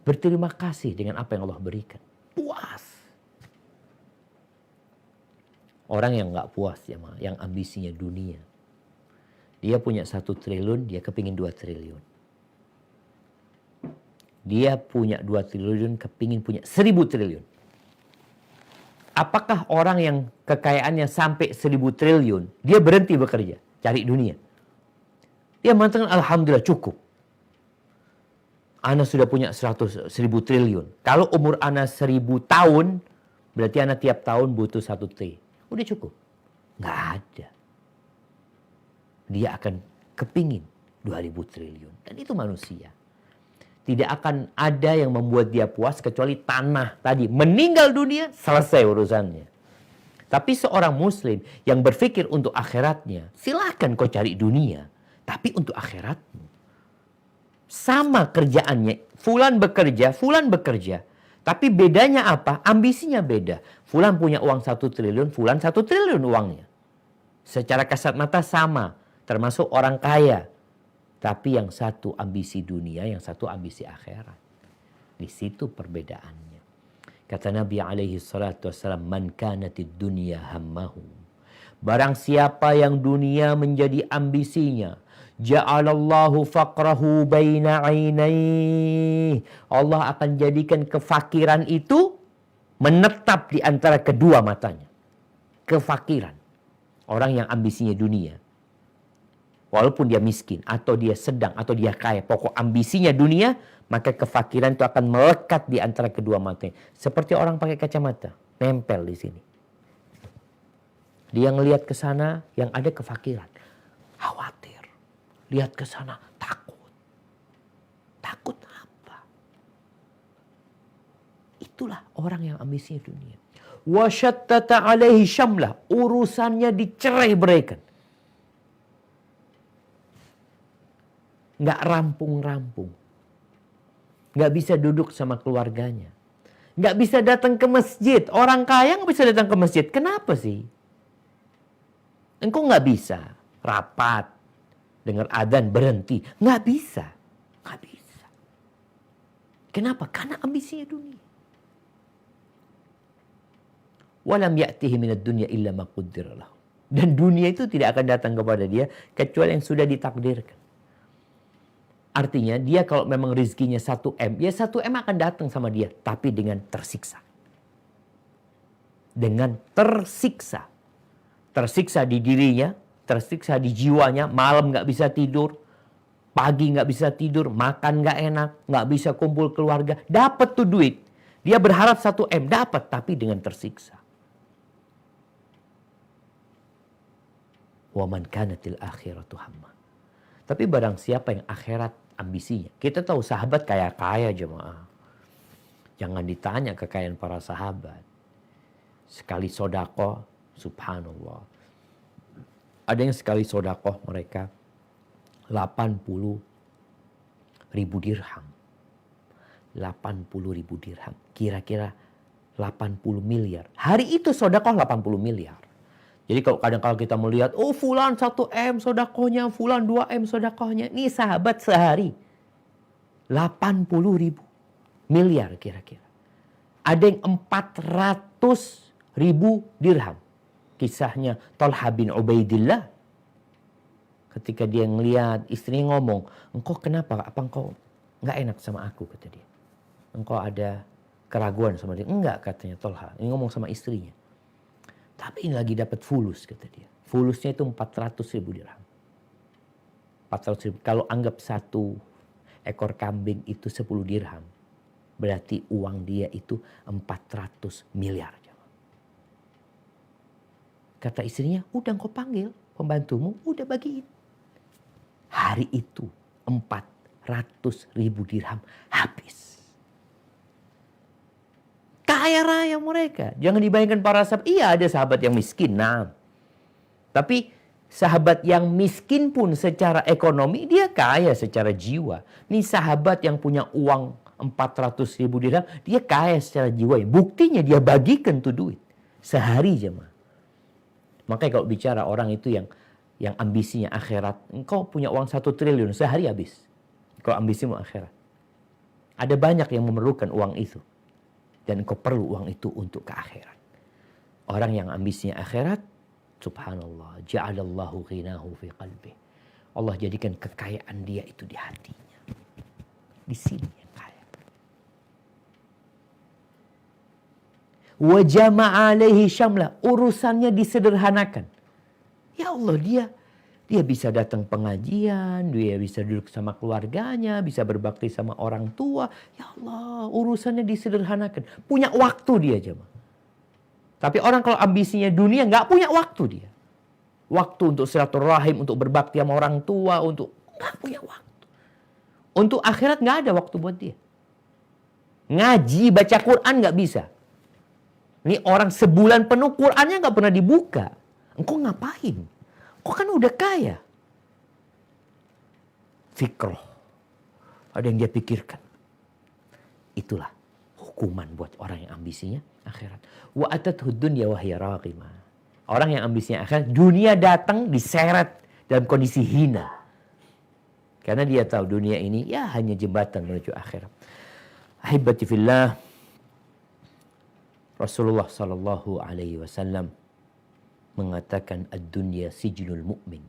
[SPEAKER 1] berterima kasih dengan apa yang Allah berikan. Puas. Orang yang nggak puas ya, yang ambisinya dunia. Dia punya 1 triliun, dia kepingin 2 triliun. Dia punya 2 triliun, kepingin punya 1.000 triliun. Apakah orang yang kekayaannya sampai 1.000 triliun, dia berhenti bekerja? Cari dunia. Dia mengatakan alhamdulillah cukup. Ana sudah punya 1.000 triliun. Kalau umur Ana 1.000 tahun, berarti Ana tiap tahun butuh 1 T. Udah cukup. Nggak ada. Dia akan kepingin 2.000 triliun. Dan itu manusia. Tidak akan ada yang membuat dia puas kecuali tanah tadi. Meninggal dunia, selesai urusannya. Tapi seorang muslim yang berpikir untuk akhiratnya, silakan kau cari dunia. Tapi untuk akhiratmu. Sama kerjaannya. Fulan bekerja. Tapi bedanya apa? Ambisinya beda. Fulan punya uang 1 triliun, Fulan 1 triliun uangnya. Secara kasat mata sama. Termasuk orang kaya. Tapi yang satu ambisi dunia, yang satu ambisi akhirat. Di situ perbedaannya. Kata Nabi alaihi salatu wassalam, man kanatid dunya hammahu. Barang siapa yang dunia menjadi ambisinya, ja'alallahu faqrahu baina ainaih. Allah akan jadikan kefakiran itu menetap di antara kedua matanya. Kefakiran. Orang yang ambisinya dunia. Walaupun dia miskin, atau dia sedang, atau dia kaya. Pokok ambisinya dunia, maka kefakiran itu akan melekat di antara kedua matanya. Seperti orang pakai kacamata, nempel di sini. Dia ngelihat ke sana, yang ada kefakiran. Khawatir. Lihat ke sana, takut. Takut apa? Itulah orang yang ambisinya dunia. Wa syattata alaihi syamlah. Urusannya dicerai-beraikan. Nggak rampung-rampung. Nggak bisa duduk sama keluarganya. Nggak bisa datang ke masjid. Orang kaya nggak bisa datang ke masjid. Kenapa sih? Engkau nggak bisa rapat, dengar adzan berhenti. Nggak bisa. Nggak bisa. Kenapa? Karena ambisinya dunia. Walam ya'tihi minad dunya illa ma qaddara lahu. Dan dunia itu tidak akan datang kepada dia kecuali yang sudah ditakdirkan. Artinya dia kalau memang rezekinya 1M, ya 1M akan datang sama dia. Tapi dengan tersiksa. Dengan tersiksa. Tersiksa di dirinya, tersiksa di jiwanya, malam nggak bisa tidur, pagi nggak bisa tidur, makan nggak enak, nggak bisa kumpul keluarga. Dapat tuh duit. Dia berharap 1M, dapat, tapi dengan tersiksa. Wa man kanatil akhiratu hamma. Tapi barang siapa yang akhirat ambisinya. Kita tahu sahabat kaya-kaya jemaah. Jangan ditanya kekayaan para sahabat. Sekali sodakoh, subhanallah. Ada yang sekali sodakoh mereka 80.000 dirham. 80.000 dirham. Kira-kira 80 miliar. Hari itu sodakoh 80 miliar. Jadi kalau kita melihat, oh fulan 1M sodakohnya, fulan 2M sodakohnya. Ini sahabat sehari. 80.000 miliar kira-kira. Ada yang 400.000 dirham. Kisahnya Talha bin Ubaidillah. Ketika dia ngelihat istrinya ngomong, engkau kenapa? Apa engkau nggak enak sama aku? Kata dia. Engkau ada keraguan sama dia? Enggak, katanya Talha. Ini ngomong sama istrinya. Tapi ini lagi dapat fulus, kata dia. Fulusnya itu 400.000 dirham. 400.000. Kalau anggap satu ekor kambing itu 10 dirham. Berarti uang dia itu 400 miliar. Kata istrinya, udah engkau panggil pembantumu, udah bagiin. Hari itu 400.000 dirham habis. Kaya raya mereka. Jangan dibayangkan para sahabat. Iya ada sahabat yang miskin. Nah. Tapi sahabat yang miskin pun secara ekonomi dia kaya secara jiwa. Nih sahabat yang punya uang 400.000 dirham. Dia kaya secara jiwa. Buktinya dia bagikan tuh duit. Sehari jemaah. Makanya kalau bicara orang itu yang ambisinya akhirat. Engkau punya uang 1 triliun sehari habis. Kalau ambisimu akhirat. Ada banyak yang memerlukan uang itu. Dan engkau perlu uang itu untuk ke akhirat. Orang yang ambisinya akhirat, subhanallah, ja'alallahu ghinahu fi qalbih. Allah jadikan kekayaan dia itu di hatinya. Di sini yang kaya. Wa jama'a alaihi syamla, urusannya disederhanakan. Ya Allah, dia bisa datang pengajian, dia bisa duduk sama keluarganya, bisa berbakti sama orang tua. Ya Allah, urusannya disederhanakan. Punya waktu dia jemaah. Tapi orang kalau ambisinya dunia nggak punya waktu dia. Waktu untuk silaturahim, untuk berbakti sama orang tua, nggak punya waktu. Untuk akhirat nggak ada waktu buat dia. Ngaji, baca Quran nggak bisa. Ini orang sebulan penuh Qurannya nggak pernah dibuka. Engkau ngapain? Kok kan udah kaya. Fikroh. Ada yang dia pikirkan. Itulah hukuman buat orang yang ambisinya akhirat. Wa atathu dunya wa hiya raqimah. Orang yang ambisinya akhirat, dunia datang diseret dalam kondisi hina. Karena dia tahu dunia ini ya hanya jembatan menuju akhirat. Ahibati fillah. Rasulullah sallallahu alaihi wasallam mengatakan ad-dunya sijnul mu'min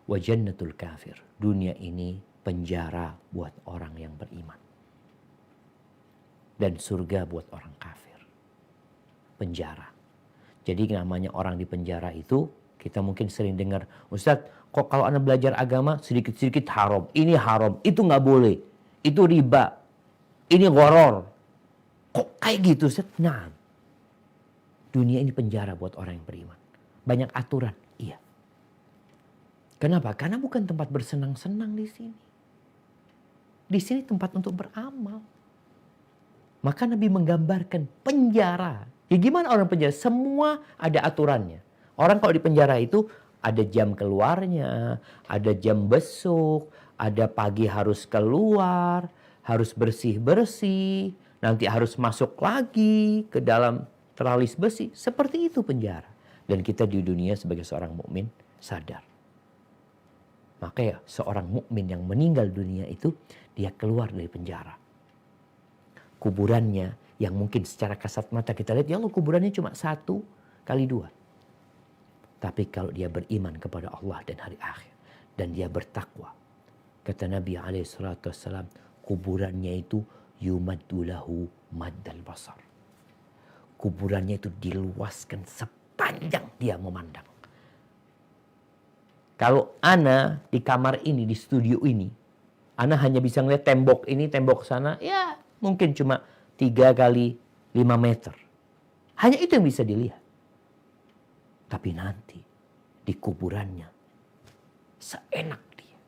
[SPEAKER 1] wa jannatul kafir. Dunia ini penjara buat orang yang beriman dan surga buat orang kafir. Penjara. Jadi namanya orang di penjara itu, kita mungkin sering dengar, Ustadz, kok kalau Anda belajar agama sedikit-sedikit haram, ini haram, itu nggak boleh, itu riba, ini goror. Kok kayak gitu Ustadz? Nah, dunia ini penjara buat orang yang beriman. Banyak aturan, iya. Kenapa? Karena bukan tempat bersenang-senang di sini. Di sini tempat untuk beramal. Maka Nabi menggambarkan penjara. Ya gimana orang penjara? Semua ada aturannya. Orang kalau di penjara itu ada jam keluarnya, ada jam besuk, ada pagi harus keluar, harus bersih-bersih, nanti harus masuk lagi ke dalam teralis besi. Seperti itu penjara. Dan kita di dunia sebagai seorang mukmin sadar. Maka ya seorang mukmin yang meninggal dunia itu dia keluar dari penjara. Kuburannya yang mungkin secara kasat mata kita lihat, ya Allah kuburannya cuma 1x2. Tapi kalau dia beriman kepada Allah dan hari akhir dan dia bertakwa, kata Nabi SAW, kuburannya itu yumaddulahu maddal basar. Kuburannya itu diluaskan sepanjang dia memandang. Kalau ana di kamar ini, di studio ini, ana hanya bisa ngeliat tembok ini, tembok sana, ya mungkin cuma 3x5 meter. Hanya itu yang bisa dilihat. Tapi nanti di kuburannya seenak dia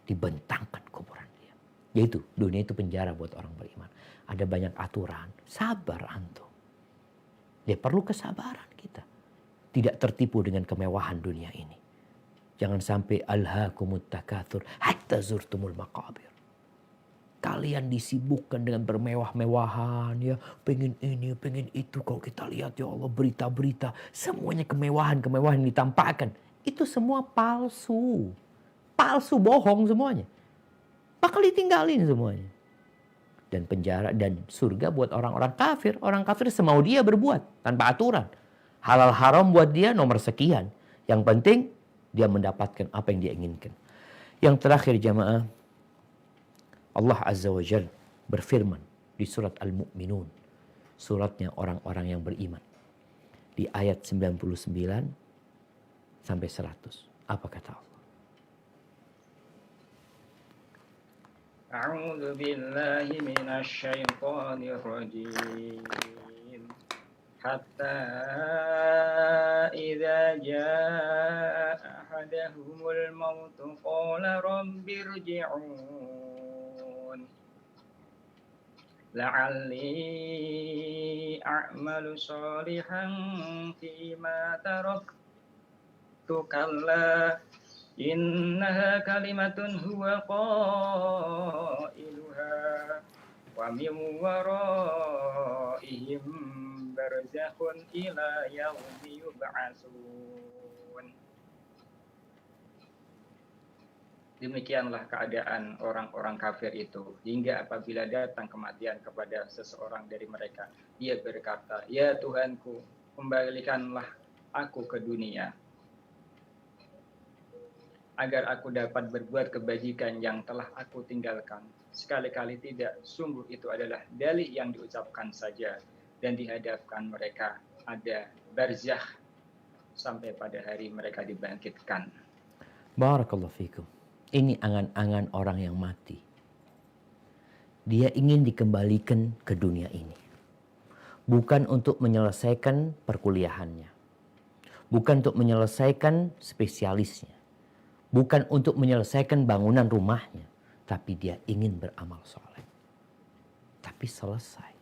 [SPEAKER 1] dibentangkan kuburan dia. Yaitu dunia itu penjara buat orang beriman. Ada banyak aturan. Sabar antum. Dia perlu kesabaran kita. Tidak tertipu dengan kemewahan dunia ini. Jangan sampai alhaakumut takatsur hatta zurtumul maqabir. Kalian disibukkan dengan bermewah-mewahan, ya, pengen ini, pengen itu. Kalau kita lihat ya Allah berita-berita, semuanya kemewahan-kemewahan yang ditampakkan. Itu semua palsu. Palsu, bohong semuanya. Bakal ditinggalin semuanya. Dan penjara dan surga buat orang-orang kafir. Orang kafir semau dia berbuat tanpa aturan. Halal haram buat dia nomor sekian. Yang penting dia mendapatkan apa yang dia inginkan. Yang terakhir jamaah, Allah Azza wa Jalla berfirman di surat Al-Mu'minun, suratnya orang-orang yang beriman, di ayat 99 sampai 100. Apa kata Allah?
[SPEAKER 2] A'udzu billahi minasy syaithanir rajim. Hatta idza jaa ahadahumul maut qala rabbirji'un la'alli a'malu shalihan fima taraktu kalla innaha kalimatun huwa qailuha wa min waraihim barzakhun ila yaumi yub'atsun. Demikianlah keadaan orang-orang kafir itu hingga apabila datang kematian kepada seseorang dari mereka, dia berkata, "Ya Tuhanku, kembalikanlah aku ke dunia agar aku dapat berbuat kebajikan yang telah aku tinggalkan. Sekali-kali tidak, sungguh itu adalah dalih yang diucapkan saja, dan dihadapkan mereka ada barzakh sampai pada hari mereka dibangkitkan."
[SPEAKER 1] Barakallahu fikum. Ini angan-angan orang yang mati. Dia ingin dikembalikan ke dunia ini. Bukan untuk menyelesaikan perkuliahannya. Bukan untuk menyelesaikan spesialisnya. Bukan untuk menyelesaikan bangunan rumahnya. Tapi dia ingin beramal soleh. Tapi selesai.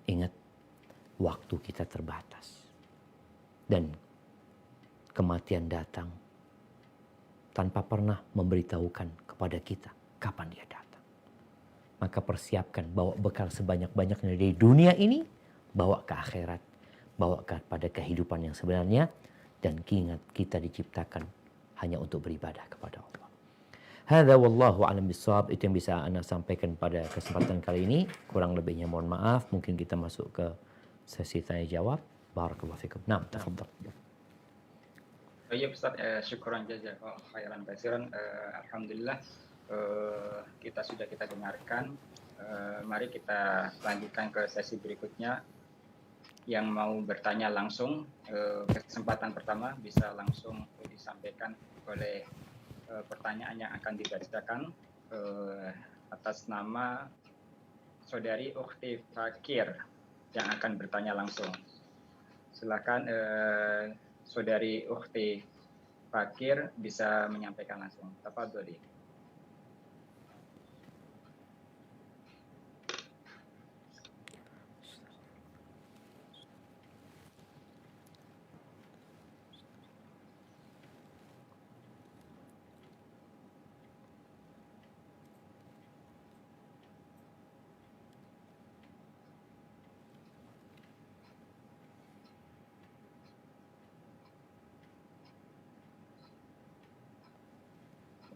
[SPEAKER 1] Ingat, waktu kita terbatas. Dan kematian datang tanpa pernah memberitahukan kepada kita kapan dia datang. Maka persiapkan, bawa bekal sebanyak-banyaknya dari dunia ini, bawa ke akhirat, bawa kepada kehidupan yang sebenarnya, dan ingat kita diciptakan hanya untuk beribadah kepada Allah. Hadza wallahu a'lam bishawab. Itu yang bisa Ana sampaikan pada kesempatan kali ini. Kurang lebihnya mohon maaf. Mungkin kita masuk ke sesi tanya jawab. Barakallahu fikum. Naam, tafadhal.
[SPEAKER 2] Ya Ustaz, syukran jazakallahu khairan katsiran. Alhamdulillah kita sudah dengarkan. Mari kita lanjutkan ke sesi berikutnya. Yang mau bertanya langsung, kesempatan pertama bisa langsung disampaikan oleh pertanyaan yang akan dibacakan atas nama Saudari Ukhti Fakir yang akan bertanya langsung. Silakan Saudari Ukhti Fakir bisa menyampaikan langsung. Tafadholi.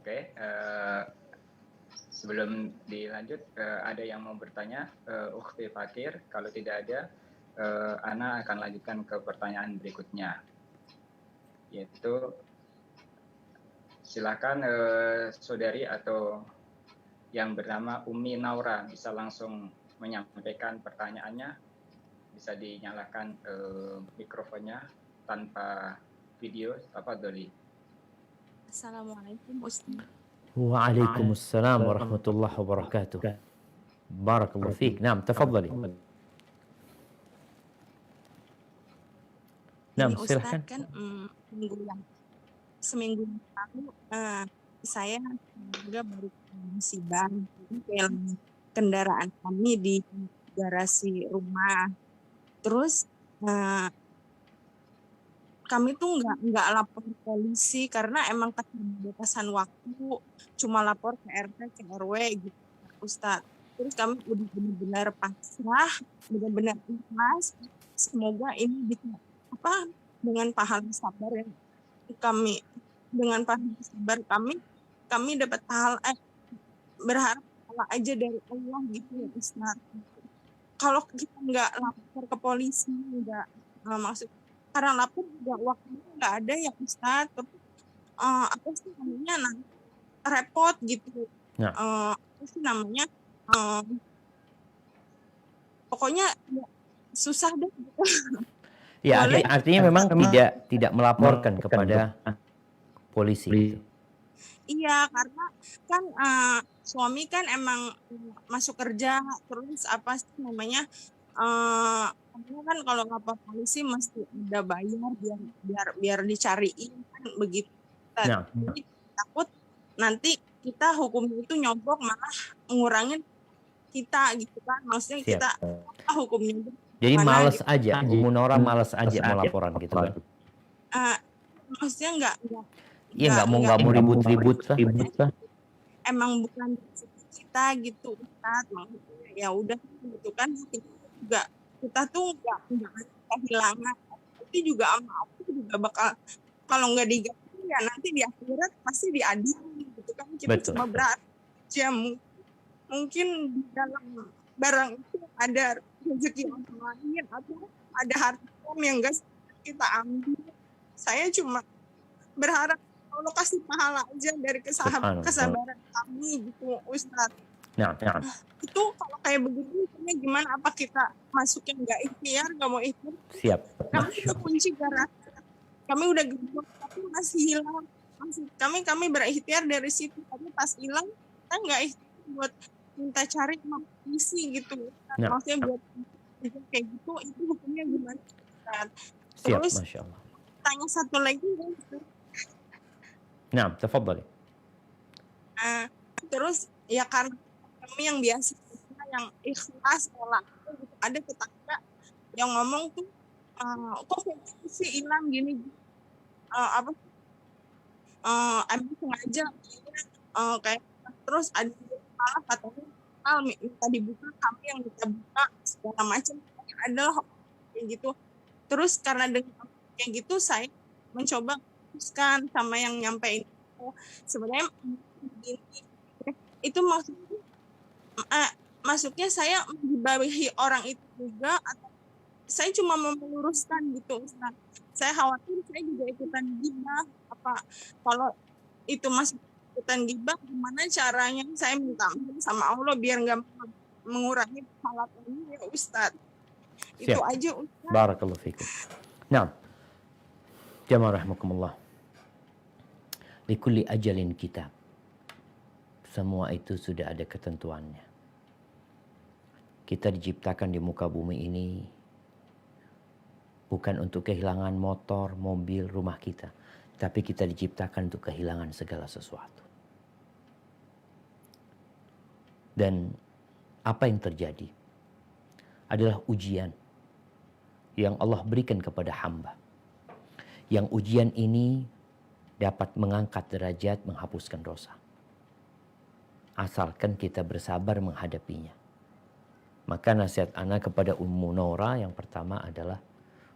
[SPEAKER 2] Oke, sebelum dilanjut, ada yang mau bertanya, Ukhti Fakir? Kalau tidak ada, Ana akan lanjutkan ke pertanyaan berikutnya, yaitu silakan saudari atau yang bernama Umi Naura bisa langsung menyampaikan pertanyaannya, bisa dinyalakan mikrofonnya tanpa video. Tafadholi.
[SPEAKER 3] Assalamualaikum Ustaz.
[SPEAKER 1] Waalaikumsalam warahmatullahi wabarakatuh. Barakallahu fiik. Naam, tafadhali. Naam,
[SPEAKER 3] Ini
[SPEAKER 1] silahkan.
[SPEAKER 3] Ustaz kan seminggu yang lalu saya juga baru musibah kehilangan kendaraan kami di garasi rumah. Terus kami tuh nggak lapor ke polisi karena emang keterbatasan waktu, cuma lapor ke RT ke RW gitu Ustaz. Terus kami udah benar-benar pasrah, benar-benar ikhlas. Semoga ini bisa dengan pahala sabar yang kami dapat pahala, berharap pahala aja dari Allah gitu ya Ustaz. Kalau kita nggak lapor ke polisi, nggak maksud karena lapor juga waktunya nggak ada ya Ustaz. Terus apa sih namanya nanti repot gitu. Apa sih namanya pokoknya ya, susah deh gitu.
[SPEAKER 1] Ya, artinya memang tidak melaporkan kepada polisi gitu.
[SPEAKER 3] Iya, karena kan suami kan emang masuk kerja, terus apa sih namanya karena kan kalau lapor polisi mesti ada bayar biar dicariin kan begitu. Jadi takut nanti kita hukumnya itu nyogok malah ngurangin kita gitu kan, maksudnya kita hukumnya.
[SPEAKER 1] Jadi males gitu aja, Ummu Nora males aja mau laporan gitu kan?
[SPEAKER 3] Maksudnya nggak
[SPEAKER 1] mau ribut-ribut lah.
[SPEAKER 3] Emang bukan kita gitu Ustaz, maksudnya ya udah gitu kan, kita tuh nggak kehilangan, itu juga sama aku juga bakal kalau nggak diganti ya nanti di akhirat pasti diadili gitu kan. Kita cuma aja mungkin di dalam barang itu ada rezeki orang lain atau ada harta yang nggak kita ambil. Saya cuma berharap Allah kasih pahala aja dari kesabaran kami gitu Ustaz. Itu kalau kayak begitu gimana, apa kita masuknya nggak ikhtiar, nggak mau ikhtiar?
[SPEAKER 1] Siap.
[SPEAKER 3] Kami udah kunci garasi, kami udah gebuk tapi masih hilang. Kami berikhtiar dari situ, tapi pas hilang kita nggak ikhtiar buat minta cari polisi gitu. Maksudnya buat kayak gitu, itu hukumnya gimana? Terus
[SPEAKER 1] Masya Allah.
[SPEAKER 3] Tanya satu lagi.
[SPEAKER 1] Nah, tafadhali.
[SPEAKER 3] Terus ya karena kami yang biasa yang ikhlas nolak, ada tetangga yang ngomong tuh kok sih hilang gini emang sengaja kayak terus ada salah katanya minta dibuka, kami yang minta buka segala macam, adalah kayak gitu. Terus karena dengan kayak gitu saya mencoba teruskan sama yang nyampein sebenarnya itu maksudnya saya mengibahi orang itu juga, atau saya cuma mau meluruskan gitu Ustaz. Saya khawatir saya juga ikutan gibah, apa kalau itu masuk ikutan gibah gimana caranya saya minta sama Allah biar nggak mengurangi pahala ini ya Ustaz. Itu aja Ustaz.
[SPEAKER 1] Barakallahu fikum. Nah, jamaah rahimakumullah. Likulli ajalin kitab. Semua itu sudah ada ketentuannya. Kita diciptakan di muka bumi ini bukan untuk kehilangan motor, mobil, rumah kita. Tapi kita diciptakan untuk kehilangan segala sesuatu. Dan apa yang terjadi adalah ujian yang Allah berikan kepada hamba. Yang ujian ini dapat mengangkat derajat, menghapuskan dosa. Asalkan kita bersabar menghadapinya. Maka nasihat ana kepada Ummu Nora yang pertama adalah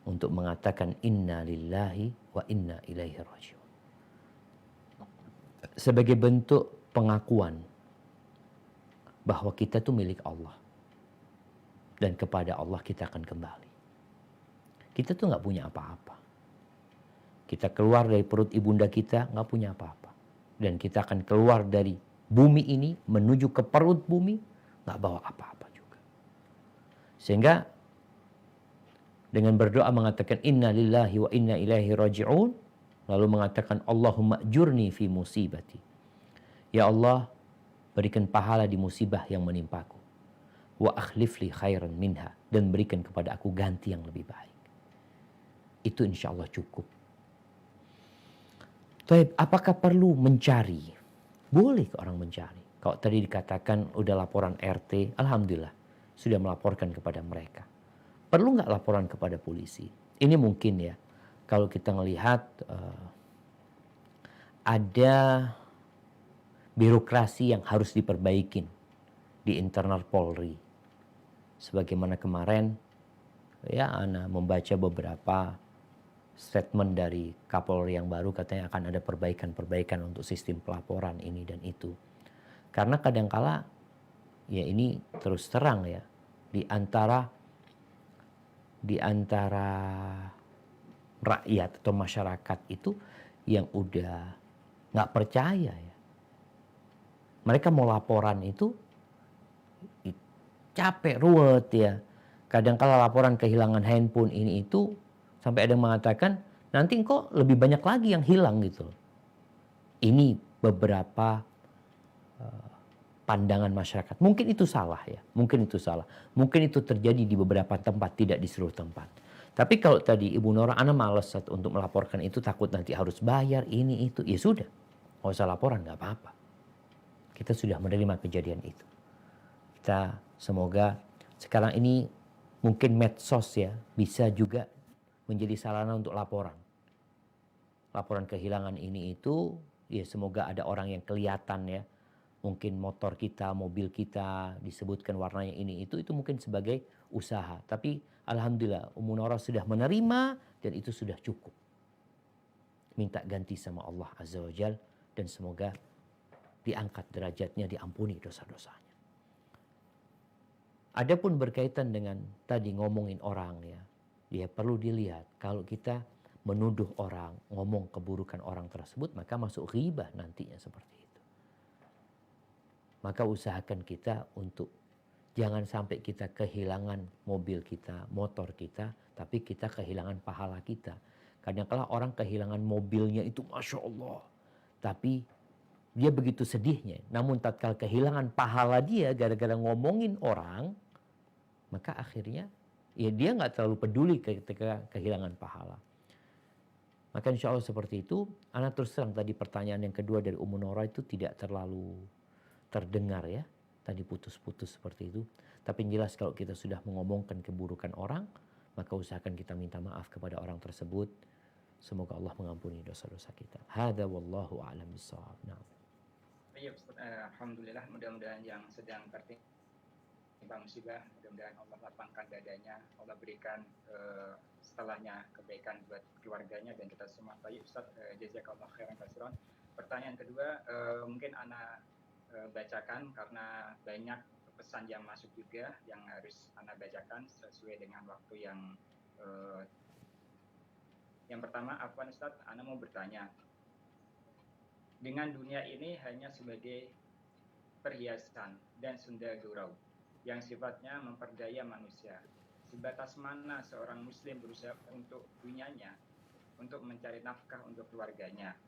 [SPEAKER 1] untuk mengatakan inna lillahi wa inna ilaihi raji'un. sebagai bentuk pengakuan bahwa kita tuh milik Allah. Dan kepada Allah kita akan kembali. Kita tuh nggak punya apa-apa. Kita keluar dari perut ibunda kita nggak punya apa-apa. Dan kita akan keluar dari bumi ini menuju ke perut bumi nggak bawa apa-apa juga. Sehingga dengan berdoa mengatakan inna lillahi wa inna ilaihi raji'un, lalu mengatakan Allahumma ajurni fi musibati. Ya Allah, berikan pahala di musibah yang menimpaku. Wa akhlif li khairan minha, dan berikan kepada aku ganti yang lebih baik. Itu insya Allah cukup. Taib, apakah perlu mencari? Boleh orang mencari. Kalau tadi dikatakan udah laporan RT, alhamdulillah sudah melaporkan kepada mereka. Perlu nggak laporan kepada polisi? Ini mungkin ya, kalau kita melihat ada birokrasi yang harus diperbaikin di internal Polri. Sebagaimana kemarin ya Ana membaca beberapa statement dari Kapolri yang baru, katanya akan ada perbaikan-perbaikan untuk sistem pelaporan ini dan itu. Karena kadangkala ya ini terus terang ya, di antara rakyat atau masyarakat itu yang udah nggak percaya ya. Mereka mau laporan itu capek, ruwet ya. Kadang-kala laporan kehilangan handphone ini itu sampai ada yang mengatakan nanti kok lebih banyak lagi yang hilang gitu. Ini beberapa pandangan masyarakat. Mungkin itu salah ya, mungkin itu salah. Mungkin itu terjadi di beberapa tempat, tidak di seluruh tempat. Tapi kalau tadi Ibu Nora, Ana malas untuk melaporkan itu, takut nanti harus bayar ini itu. Ya sudah, nggak usah laporan, nggak apa-apa. Kita sudah menerima kejadian itu. Kita semoga sekarang ini mungkin medsos ya bisa juga menjadi sarana untuk laporan. Laporan kehilangan ini itu ya semoga ada orang yang kelihatan ya. Mungkin motor kita, mobil kita disebutkan warnanya ini itu mungkin sebagai usaha. Tapi alhamdulillah Ummu Nora sudah menerima dan itu sudah cukup. Minta ganti sama Allah Azza wa Jal dan semoga diangkat derajatnya, diampuni dosa-dosanya. Adapun berkaitan dengan tadi ngomongin orang ya, dia perlu dilihat kalau kita menuduh orang, ngomong keburukan orang tersebut, maka masuk ghibah nantinya seperti itu. Maka usahakan kita untuk jangan sampai kita kehilangan mobil kita, motor kita, tapi kita kehilangan pahala kita. Kadang-kala orang kehilangan mobilnya itu Masya Allah, tapi dia begitu sedihnya. Namun tatkala kehilangan pahala dia gara-gara ngomongin orang, maka akhirnya ya dia nggak terlalu peduli ketika kehilangan pahala. Maka insya Allah seperti itu. Ana terus terang tadi pertanyaan yang kedua dari Ummu Nora itu tidak terlalu terdengar ya. Tadi putus-putus seperti itu. Tapi yang jelas kalau kita sudah mengomongkan keburukan orang, maka usahakan kita minta maaf kepada orang tersebut. Semoga Allah mengampuni dosa-dosa kita. Hada wallahu a'lam bishawab. Nah.
[SPEAKER 2] Alhamdulillah, mudah-mudahan yang sedang tertimpa musibah, mudah-mudahan Allah lapangkan dadanya, Allah berikan setelahnya kebaikan buat keluarganya dan kita semua. Baik Ustaz, jazakallah khairan katsiran. Pertanyaan kedua, mungkin Ana bacakan karena banyak pesan yang masuk juga yang harus Ana bacakan sesuai dengan waktu yang pertama. Afwan Ustaz, Ana mau bertanya, dengan dunia ini hanya sebagai perhiasan dan senda gurau yang sifatnya memperdaya manusia, sebatas mana seorang muslim berusaha untuk dunianya, untuk mencari nafkah untuk keluarganya?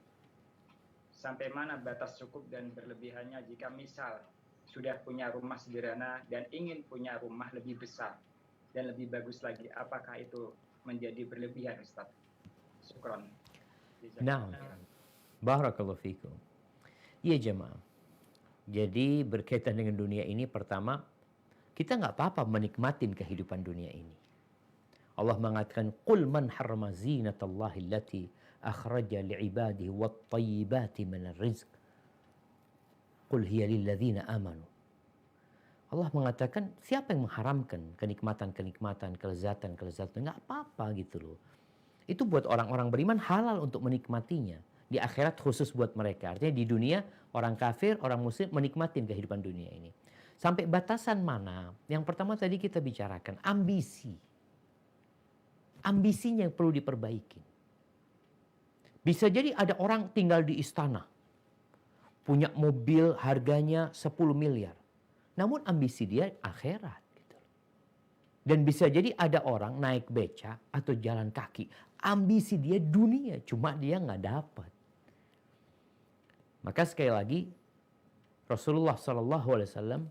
[SPEAKER 2] Sampai mana batas cukup dan berlebihannya jika misal sudah punya rumah sederhana dan ingin punya rumah lebih besar dan lebih bagus lagi, apakah itu menjadi berlebihan Ustaz? Syukron.
[SPEAKER 1] Nah, barakallahu fikum. Iya jemaah. Jadi berkaitan dengan dunia ini, pertama kita nggak apa-apa menikmatin kehidupan dunia ini. Allah mengatakan, "Qul man harrama zinatallahi allati akhraja li'ibadihi wat-thayyibati minar rizq. Qul hiya lilladzina amanu." Allah mengatakan, siapa yang mengharamkan kenikmatan-kenikmatan, kelezatan-kelezatan? Nggak apa-apa gitu loh. Itu buat orang-orang beriman halal untuk menikmatinya. Di akhirat khusus buat mereka. Artinya di dunia orang kafir, orang muslim menikmatin kehidupan dunia ini. Sampai batasan mana? Yang pertama tadi kita bicarakan ambisi. Ambisinya yang perlu diperbaiki. Bisa jadi ada orang tinggal di istana. Punya mobil harganya 10 miliar. Namun ambisi dia akhirat. Gitu. Dan bisa jadi ada orang naik beca atau jalan kaki. Ambisi dia dunia, cuma dia nggak dapat. Maka sekali lagi Rasulullah SAW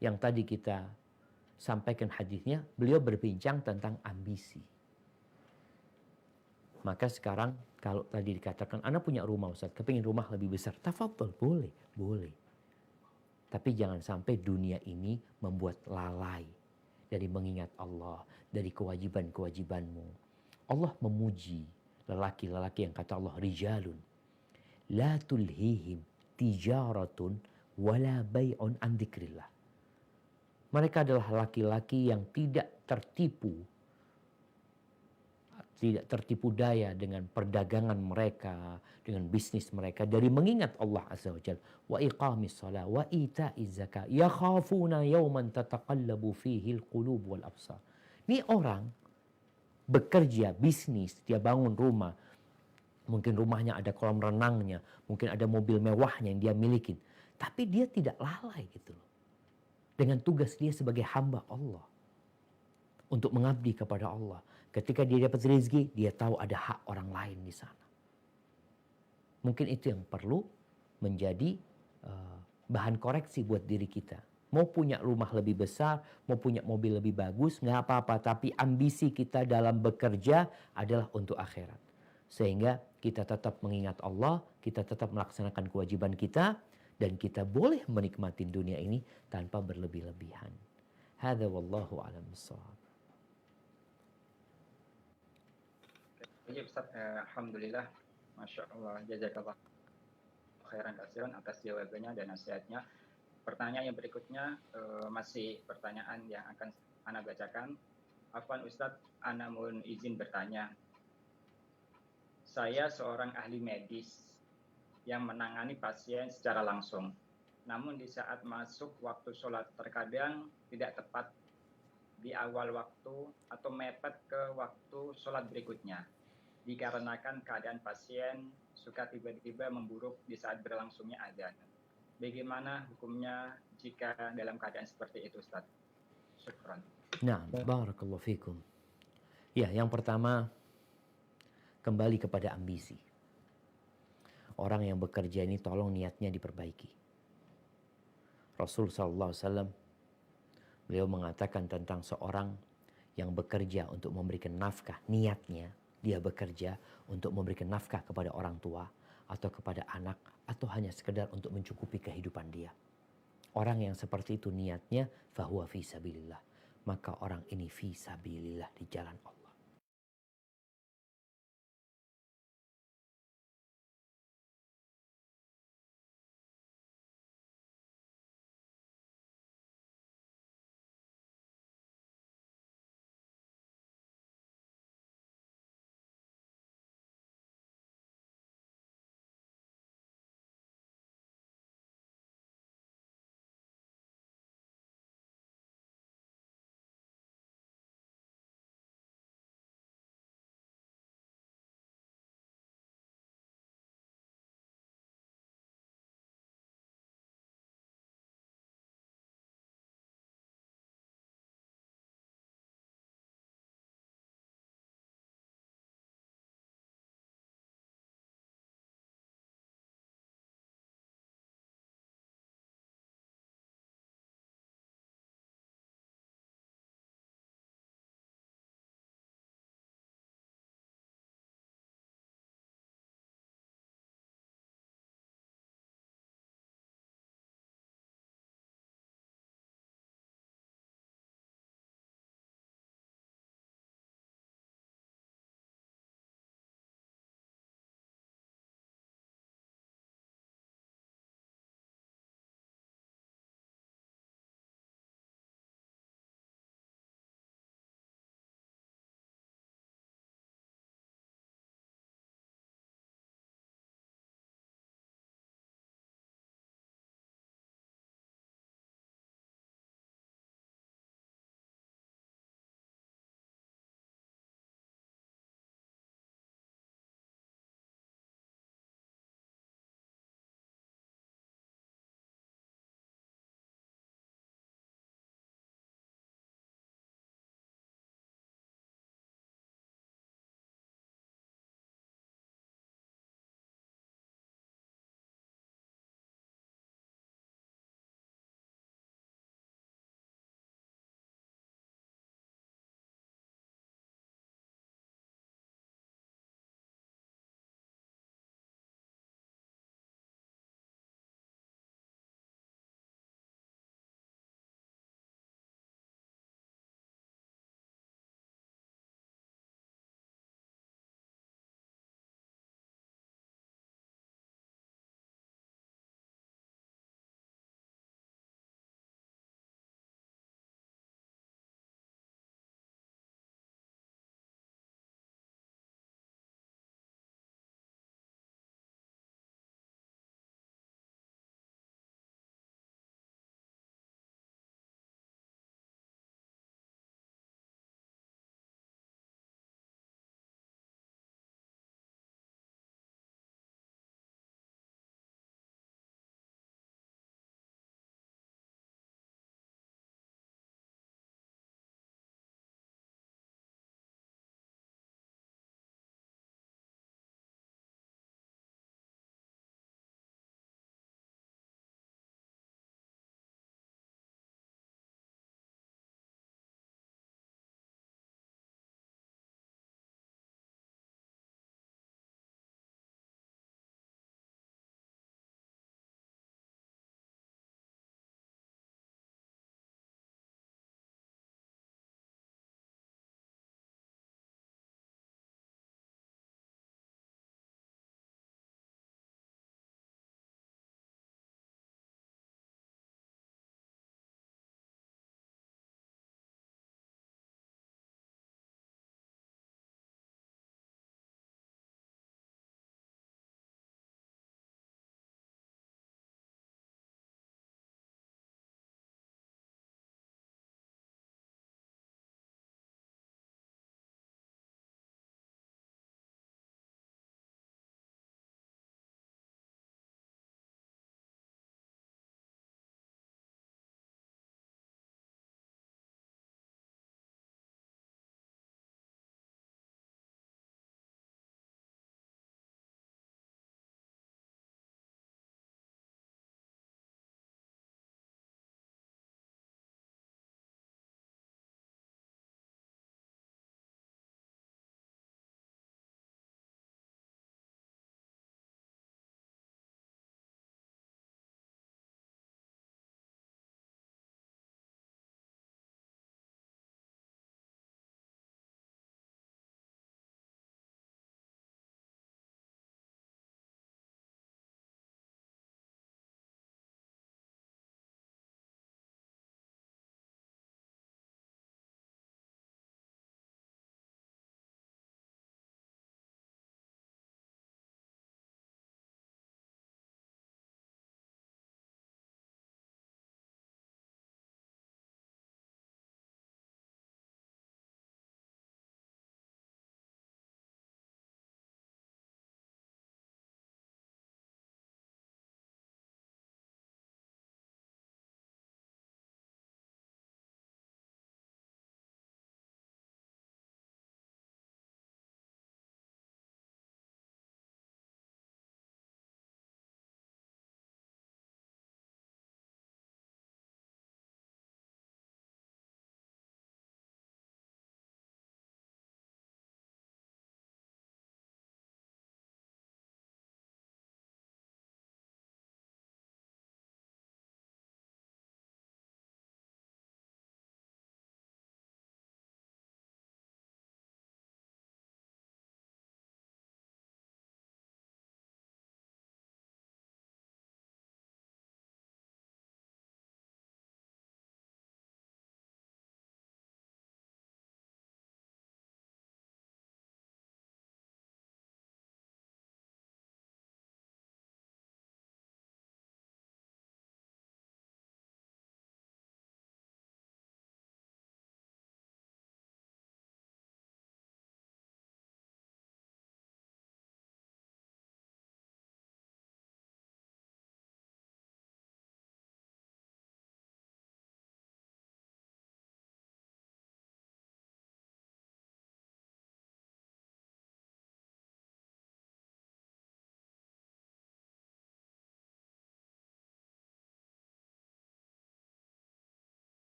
[SPEAKER 1] yang tadi kita sampaikan hadisnya, beliau berbincang tentang ambisi. Maka sekarang kalau tadi dikatakan, Anda punya rumah Ustaz, kepingin rumah lebih besar, tafadhol, boleh. Tapi jangan sampai dunia ini membuat lalai dari mengingat Allah, dari kewajiban-kewajibanmu. Allah memuji lelaki-lelaki yang kata Allah, rijalun la tulhihim tijaratun wala bay'un an dzikrillah. Mereka adalah laki-laki yang tidak tertipu daya dengan perdagangan mereka, dengan bisnis mereka dari mengingat Allah Azza wa Jalla. Wa iqamis shalah wa ita'iz zakat yakhafuna yawman tataqallabu fihi al-qulub wal absar. Ini orang bekerja, bisnis, dia bangun rumah. Mungkin rumahnya ada kolam renangnya, mungkin ada mobil mewahnya yang dia milikin. Tapi dia tidak lalai gitu loh. Dengan tugas dia sebagai hamba Allah. Untuk mengabdi kepada Allah. Ketika dia dapat rezeki, dia tahu ada hak orang lain di sana. Mungkin itu yang perlu menjadi bahan koreksi buat diri kita. Mau punya rumah lebih besar, mau punya mobil lebih bagus, nggak apa-apa. Tapi ambisi kita dalam bekerja adalah untuk akhirat. Sehingga kita tetap mengingat Allah, kita tetap melaksanakan kewajiban kita, dan kita boleh menikmati dunia ini tanpa berlebih-lebihan. Hadza wallahu a'lam bissawab.
[SPEAKER 2] Baik Ustaz, alhamdulillah, masya Allah, jazakallah khairan kasiran atas jawabannya dan nasihatnya. Pertanyaan yang berikutnya masih pertanyaan yang akan Ana bacakan. Afwan Ustaz, Ana mohon izin bertanya. Saya seorang ahli medis yang menangani pasien secara langsung. Namun di saat masuk waktu sholat terkadang tidak tepat di awal waktu atau mepet ke waktu sholat berikutnya. Dikarenakan keadaan pasien suka tiba-tiba memburuk di saat berlangsungnya adzan. Bagaimana hukumnya jika dalam keadaan seperti itu, Ustaz? Syukran.
[SPEAKER 1] Nah, barakallahu fikum. Ya, yang pertama kembali kepada ambisi. Orang yang bekerja ini tolong niatnya diperbaiki. Rasul SAW beliau mengatakan tentang seorang yang bekerja untuk memberikan nafkah. Niatnya dia bekerja untuk memberikan nafkah kepada orang tua atau kepada anak atau hanya sekedar untuk mencukupi kehidupan dia. Orang yang seperti itu niatnya fahuwa fi sabilillah. Maka orang ini fi sabilillah, di jalan Allah.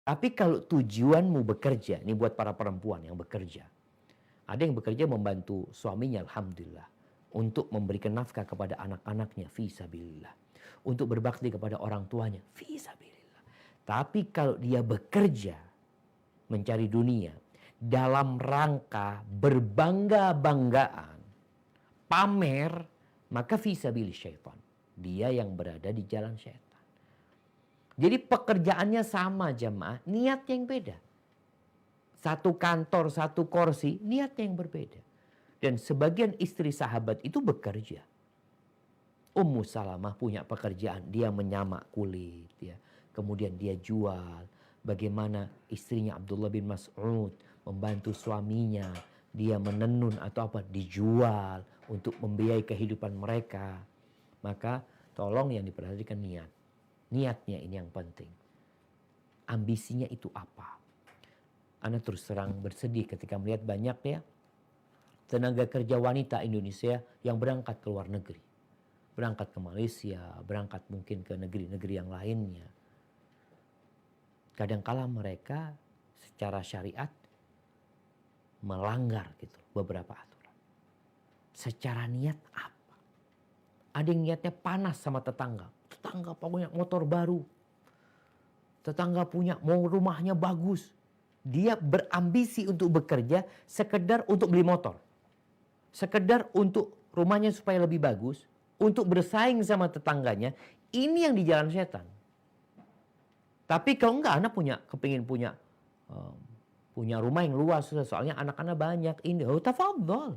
[SPEAKER 1] Tapi kalau tujuanmu bekerja, ini buat para perempuan yang bekerja. Ada yang bekerja membantu suaminya, alhamdulillah. Untuk memberikan nafkah kepada anak-anaknya, fisabilillah. Untuk berbakti kepada orang tuanya, fisabilillah. Tapi kalau dia bekerja, mencari dunia, dalam rangka berbangga-banggaan, pamer, maka fisabilillah syaitan. Dia yang berada di jalan syaitan. Jadi pekerjaannya sama jemaah, niatnya yang beda. Satu kantor, satu kursi, niatnya yang berbeda. Dan sebagian istri sahabat itu bekerja. Ummu Salamah punya pekerjaan, dia menyamak kulit, ya. Kemudian dia jual. Bagaimana istrinya Abdullah bin Mas'ud membantu suaminya, dia menenun atau apa, dijual untuk membiayai kehidupan mereka. Maka tolong yang diperhatikan niat. Niatnya ini yang penting. Ambisinya itu apa? Ana terus terang bersedih ketika melihat banyak ya tenaga kerja wanita Indonesia yang berangkat ke luar negeri. Berangkat ke Malaysia, berangkat mungkin ke negeri-negeri yang lainnya. Kadangkala mereka secara syariat melanggar gitu beberapa aturan. Secara niat apa? Ada yang niatnya panas sama tetangga. Tetangga punya motor baru. Tetangga punya mau rumahnya bagus. Dia berambisi untuk bekerja sekedar untuk beli motor. Sekedar untuk rumahnya supaya lebih bagus. Untuk bersaing sama tetangganya. Ini yang di jalan setan. Tapi kalau enggak, anak kepingin punya rumah yang luas. Soalnya anak-anak banyak. Ini, tafadhol.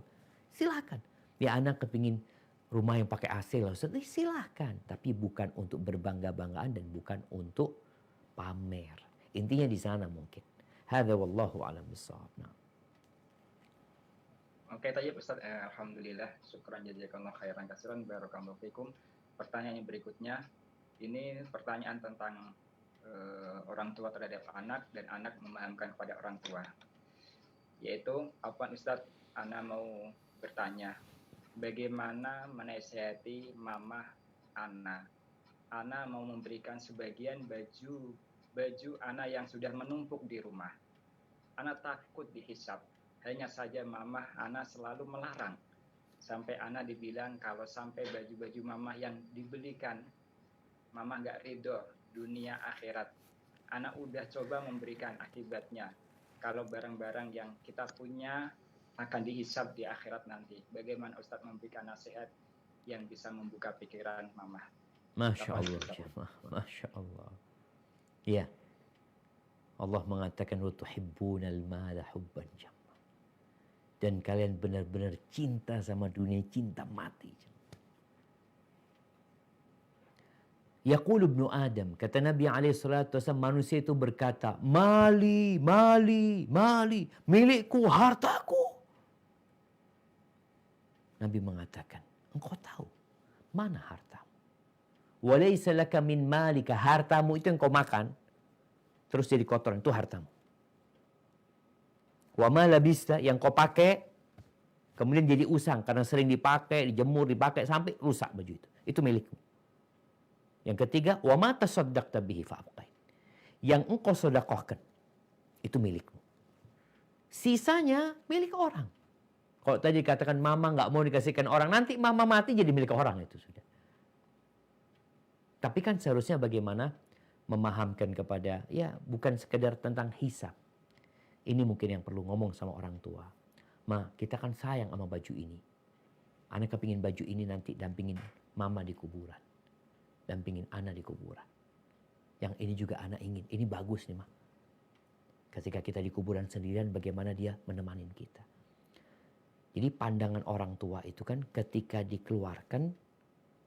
[SPEAKER 1] Silakan. Ya anak kepingin rumah yang pakai AC lah. Silakan. Tapi bukan untuk berbangga-banggaan dan bukan untuk pamer. Intinya di sana mungkin. Hadza wallahu a'lam bissawab. Nah.
[SPEAKER 2] Oke, tadi Ustaz, alhamdulillah, syukran jazakallahu khairan katsiran, barakallahu fikum. Pertanyaan yang berikutnya, ini pertanyaan tentang orang tua terhadap anak dan anak memahamkan kepada orang tua. Yaitu, apa Ustaz, Ana mau bertanya, bagaimana menasihati mama Ana? Ana mau memberikan sebagian baju Ana yang sudah menumpuk di rumah. Ana takut dihisap. Hanya saja mama Ana selalu melarang. Sampai Ana dibilang kalau sampai baju-baju mama yang dibelikan, mama nggak ridho dunia akhirat. Ana udah coba memberikan akibatnya. Kalau barang-barang yang kita punya akan dihisap di akhirat nanti. Bagaimana Ustadz memberikan nasihat yang bisa membuka pikiran mama?
[SPEAKER 1] Masya Allah. Masya Allah. Ya. Allah mengatakan wa tuhibbunal mala hubban jamma. Dan kalian benar-benar cinta sama dunia, cinta mati. Yaqul ibnu Adam, kata Nabi SAW, manusia itu berkata, mali, mali, mali, milikku, hartaku. Nabi mengatakan, engkau tahu mana hartamu? Walaysa laka min malika, hartamu itu yang kau makan, terus jadi kotoran, itu hartamu. Wa ma labista, yang kau pakai, kemudian jadi usang, karena sering dipakai, dijemur, dipakai, sampai rusak baju itu. Itu milikmu. Yang ketiga, wa ma tasaddaqta bihi fa'abqain. Yang engkau sedekahkan, itu milikmu. Sisanya milik orang. Kalau tadi katakan mama nggak mau dikasihkan orang, nanti mama mati jadi milik orang itu sudah. Tapi kan seharusnya bagaimana memahamkan kepada, ya bukan sekedar tentang hisab. Ini mungkin yang perlu ngomong sama orang tua. Ma, kita kan sayang sama baju ini. Anak kepingin baju ini nanti dampingin mama di kuburan. Dampingin anak di kuburan. Yang ini juga anak ingin. Ini bagus nih, Ma. Ketika kita di kuburan sendirian, bagaimana dia menemanin kita. Jadi pandangan orang tua itu kan ketika dikeluarkan,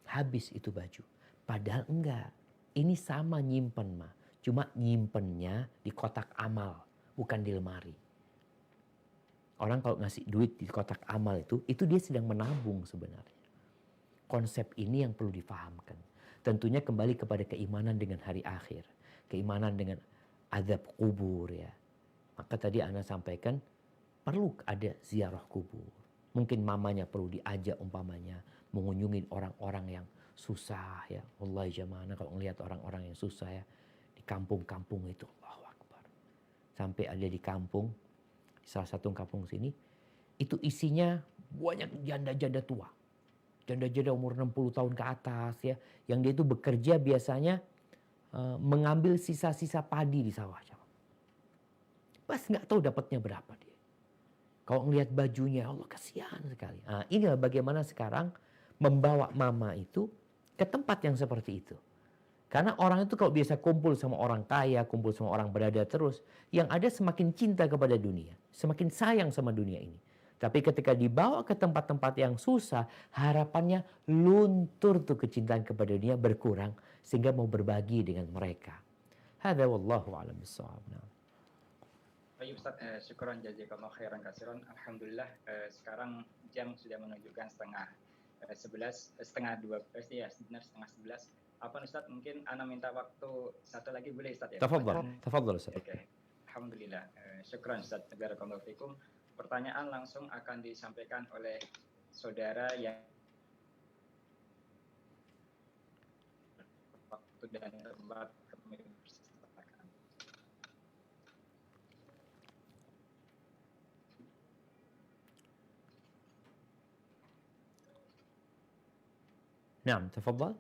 [SPEAKER 1] habis itu baju. Padahal enggak. Ini sama nyimpen, Ma. Cuma nyimpennya di kotak amal, bukan di lemari. Orang kalau ngasih duit di kotak amal itu dia sedang menabung sebenarnya. Konsep ini yang perlu difahamkan. Tentunya kembali kepada keimanan dengan hari akhir. Keimanan dengan azab kubur ya. Maka tadi Ana sampaikan perlu ada ziarah kubur. Mungkin mamanya perlu diajak umpamanya mengunjungi orang-orang yang susah ya. Wallahi jamaah kalau ngelihat orang-orang yang susah ya di kampung-kampung itu, Allahu Akbar. sampai ada di kampung, di salah satu kampung sini, itu isinya banyak janda-janda tua. Janda-janda umur 60 tahun ke atas ya, yang dia itu bekerja biasanya mengambil sisa-sisa padi di sawah. Pas nggak tahu dapatnya berapa dia. Kalau ngelihat bajunya, Allah kasihan sekali. Nah, inilah bagaimana sekarang membawa mama itu ke tempat yang seperti itu. Karena orang itu kalau biasa kumpul sama orang kaya, kumpul sama orang berada terus, yang ada semakin cinta kepada dunia, semakin sayang sama dunia ini. Tapi ketika dibawa ke tempat-tempat yang susah, harapannya luntur tuh kecintaan kepada dunia berkurang sehingga mau berbagi dengan mereka. Hadza wallahu a'lam bissawab.
[SPEAKER 2] Baik Ustaz, syukran jazakallahu khairan katsiran. Alhamdulillah sekarang jam sudah menunjukkan setengah 12 ya, sebenarnya setengah 11. Apa Ustaz, mungkin ana minta waktu satu lagi boleh Ustaz ya?
[SPEAKER 1] Tafadhal Ustaz.
[SPEAKER 2] Oke. Alhamdulillah. Syukran Ustaz. Barakallahu fikum. Pertanyaan langsung akan disampaikan oleh saudara yang waktu dan tempat kami persilakan.
[SPEAKER 1] Naam, tafadhal.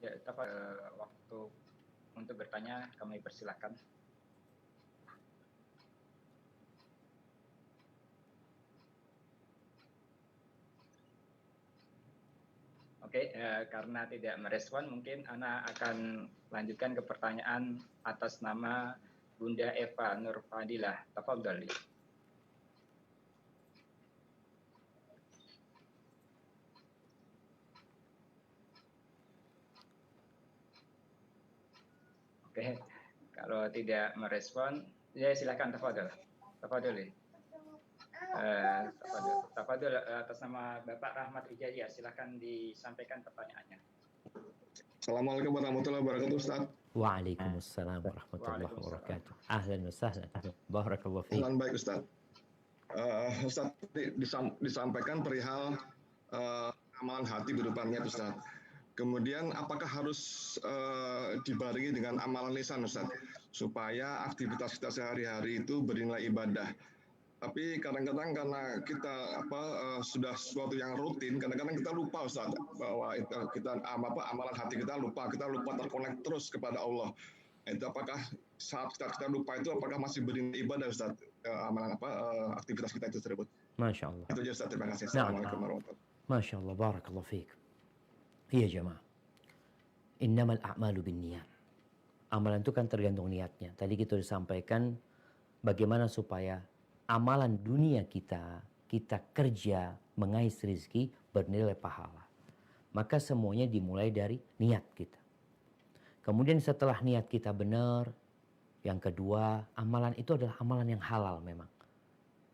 [SPEAKER 2] Ya, waktu untuk bertanya kami persilakan. Oke, karena tidak merespon, mungkin Ana akan lanjutkan ke pertanyaan atas nama Bunda Eva Nur Fadilah. Tafadhali. Oke, kalau tidak merespon, ya silakan tafadhol. Tafadhol atas nama Bapak Rahmat Wijaya, silakan disampaikan pertanyaannya.
[SPEAKER 4] Assalamualaikum warahmatullahi wabarakatuh, Ustaz.
[SPEAKER 1] Waalaikumsalam warahmatullahi wabarakatuh. Ahlan wa sahlan. Barakallahu fiik.
[SPEAKER 4] Baik, Ustaz. Ustaz, disampaikan perihal amalan hati berupa niat, Ustaz. Kemudian apakah harus dibarengi dengan amalan lisan, Ustaz, supaya aktivitas kita sehari-hari itu bernilai ibadah. Tapi kadang-kadang karena kita sudah sesuatu yang rutin, kadang-kadang kita lupa, Ustaz, bahwa kita amalan hati kita lupa terkonek terus kepada Allah. Itu apakah saat kita lupa itu apakah masih bernilai ibadah, Ustaz, amalan aktivitas kita itu tersebut?
[SPEAKER 1] Masya Allah.
[SPEAKER 4] Itu aja, Ustaz. Terima kasih. Assalamualaikum warahmatullahi wabarakatuh.
[SPEAKER 1] Masya Allah, barakallahu fiik. Iya jemaah. Innamal a'malu binniyat. Amalan itu kan tergantung niatnya. Tadi kita sudah sampaikan bagaimana supaya amalan dunia kita kerja mengais rezeki bernilai pahala. Maka semuanya dimulai dari niat kita. Kemudian setelah niat kita benar, yang kedua, amalan itu adalah amalan yang halal memang.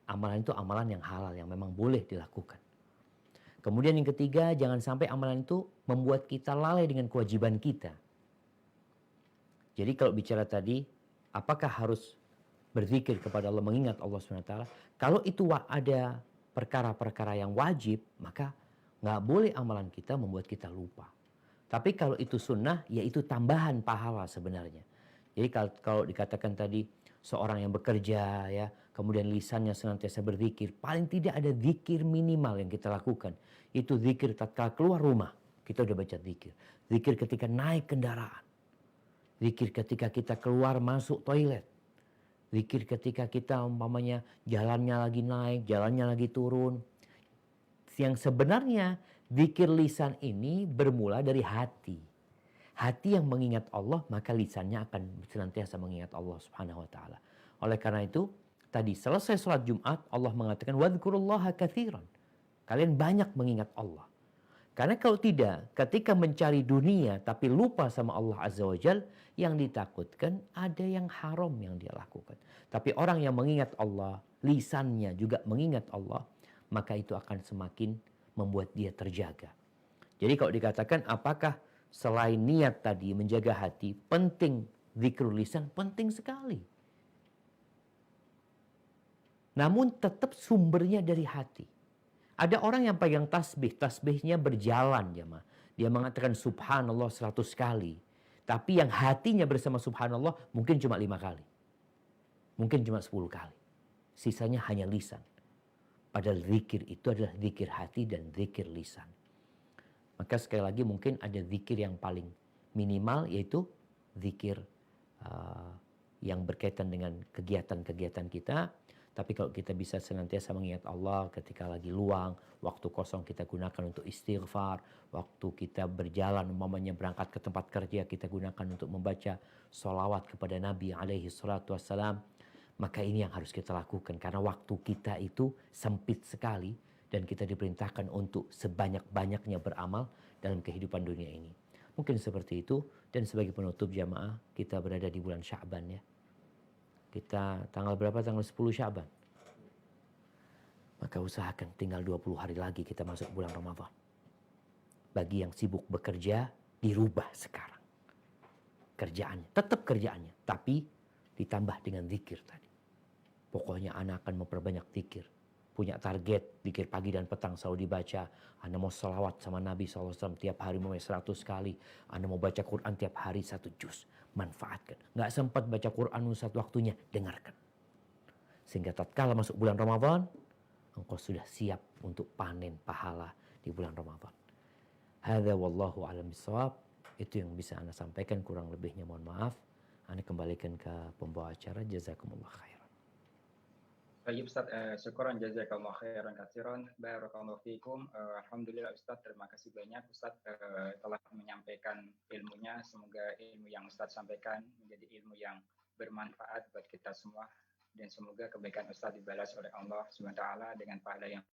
[SPEAKER 1] Amalan itu amalan yang halal yang memang boleh dilakukan. Kemudian yang ketiga, jangan sampai amalan itu membuat kita lalai dengan kewajiban kita. Jadi kalau bicara tadi, apakah harus berzikir kepada Allah, mengingat Allah SWT? Kalau itu ada perkara-perkara yang wajib, maka nggak boleh amalan kita membuat kita lupa. Tapi kalau itu sunnah, ya itu tambahan pahala sebenarnya. Jadi kalau dikatakan tadi, seorang yang bekerja ya, kemudian lisannya senantiasa berzikir, paling tidak ada zikir minimal yang kita lakukan. Itu zikir tatkala keluar rumah, kita udah baca zikir. Zikir ketika naik kendaraan. Zikir ketika kita keluar masuk toilet. Zikir ketika kita umpamanya jalannya lagi naik, jalannya lagi turun. Yang sebenarnya zikir lisan ini bermula dari hati. Hati yang mengingat Allah, maka lisannya akan senantiasa mengingat Allah Subhanahu wa taala. Oleh karena itu, tadi selesai sholat Jumat, Allah mengatakan wadhkurullaha katsiran. Kalian banyak mengingat Allah. Karena kalau tidak, ketika mencari dunia tapi lupa sama Allah Azza wa Jal, yang ditakutkan ada yang haram yang dia lakukan. Tapi orang yang mengingat Allah, lisannya juga mengingat Allah, maka itu akan semakin membuat dia terjaga. Jadi kalau dikatakan apakah selain niat tadi menjaga hati, penting zikrul lisan, penting sekali. Namun tetap sumbernya dari hati. Ada orang yang pegang tasbih, tasbihnya berjalan jemaah. Dia mengatakan subhanallah 100 kali. Tapi yang hatinya bersama subhanallah mungkin cuma 5 kali. Mungkin cuma 10 kali. Sisanya hanya lisan. Padahal zikir itu adalah zikir hati dan zikir lisan. Maka sekali lagi mungkin ada zikir yang paling minimal, yaitu zikir yang berkaitan dengan kegiatan-kegiatan kita. Tapi kalau kita bisa senantiasa mengingat Allah ketika lagi luang, waktu kosong kita gunakan untuk istighfar, waktu kita berjalan, umpamanya berangkat ke tempat kerja, kita gunakan untuk membaca sholawat kepada Nabi alaihi salatu wassalam, maka ini yang harus kita lakukan. Karena waktu kita itu sempit sekali dan kita diperintahkan untuk sebanyak-banyaknya beramal dalam kehidupan dunia ini. Mungkin seperti itu. Dan sebagai penutup jamaah, kita berada di bulan Sya'ban ya. Kita tanggal berapa? Tanggal 10 Sya'ban. Maka usahakan tinggal 20 hari lagi kita masuk bulan Ramadan. Bagi yang sibuk bekerja, dirubah sekarang. Kerjaannya, tetap kerjaannya. Tapi ditambah dengan zikir tadi. Pokoknya anak akan memperbanyak zikir. Punya target, zikir pagi dan petang selalu dibaca. Anda mau salawat sama Nabi SAW tiap hari mau 100 kali. Anda mau baca Quran tiap hari 1 juz. Manfaatkan. Nggak sempat baca Quran saat waktunya, dengarkan. Sehingga tatkala masuk bulan Ramadan, engkau sudah siap untuk panen pahala di bulan Ramadan. Hadza wallahu a'lam bishawab. Itu yang bisa Anda sampaikan, kurang lebihnya mohon maaf. Anda kembalikan ke pembawa acara. Jazakumullah khairan.
[SPEAKER 2] Baik Ustaz, syukuran jazakallahu khairan katsiran, barakallahu fikum. Alhamdulillah Ustaz, terima kasih banyak Ustaz telah menyampaikan ilmunya. Semoga ilmu yang Ustaz sampaikan menjadi ilmu yang bermanfaat buat kita semua, dan semoga kebaikan Ustaz dibalas oleh Allah SWT dengan pahala yang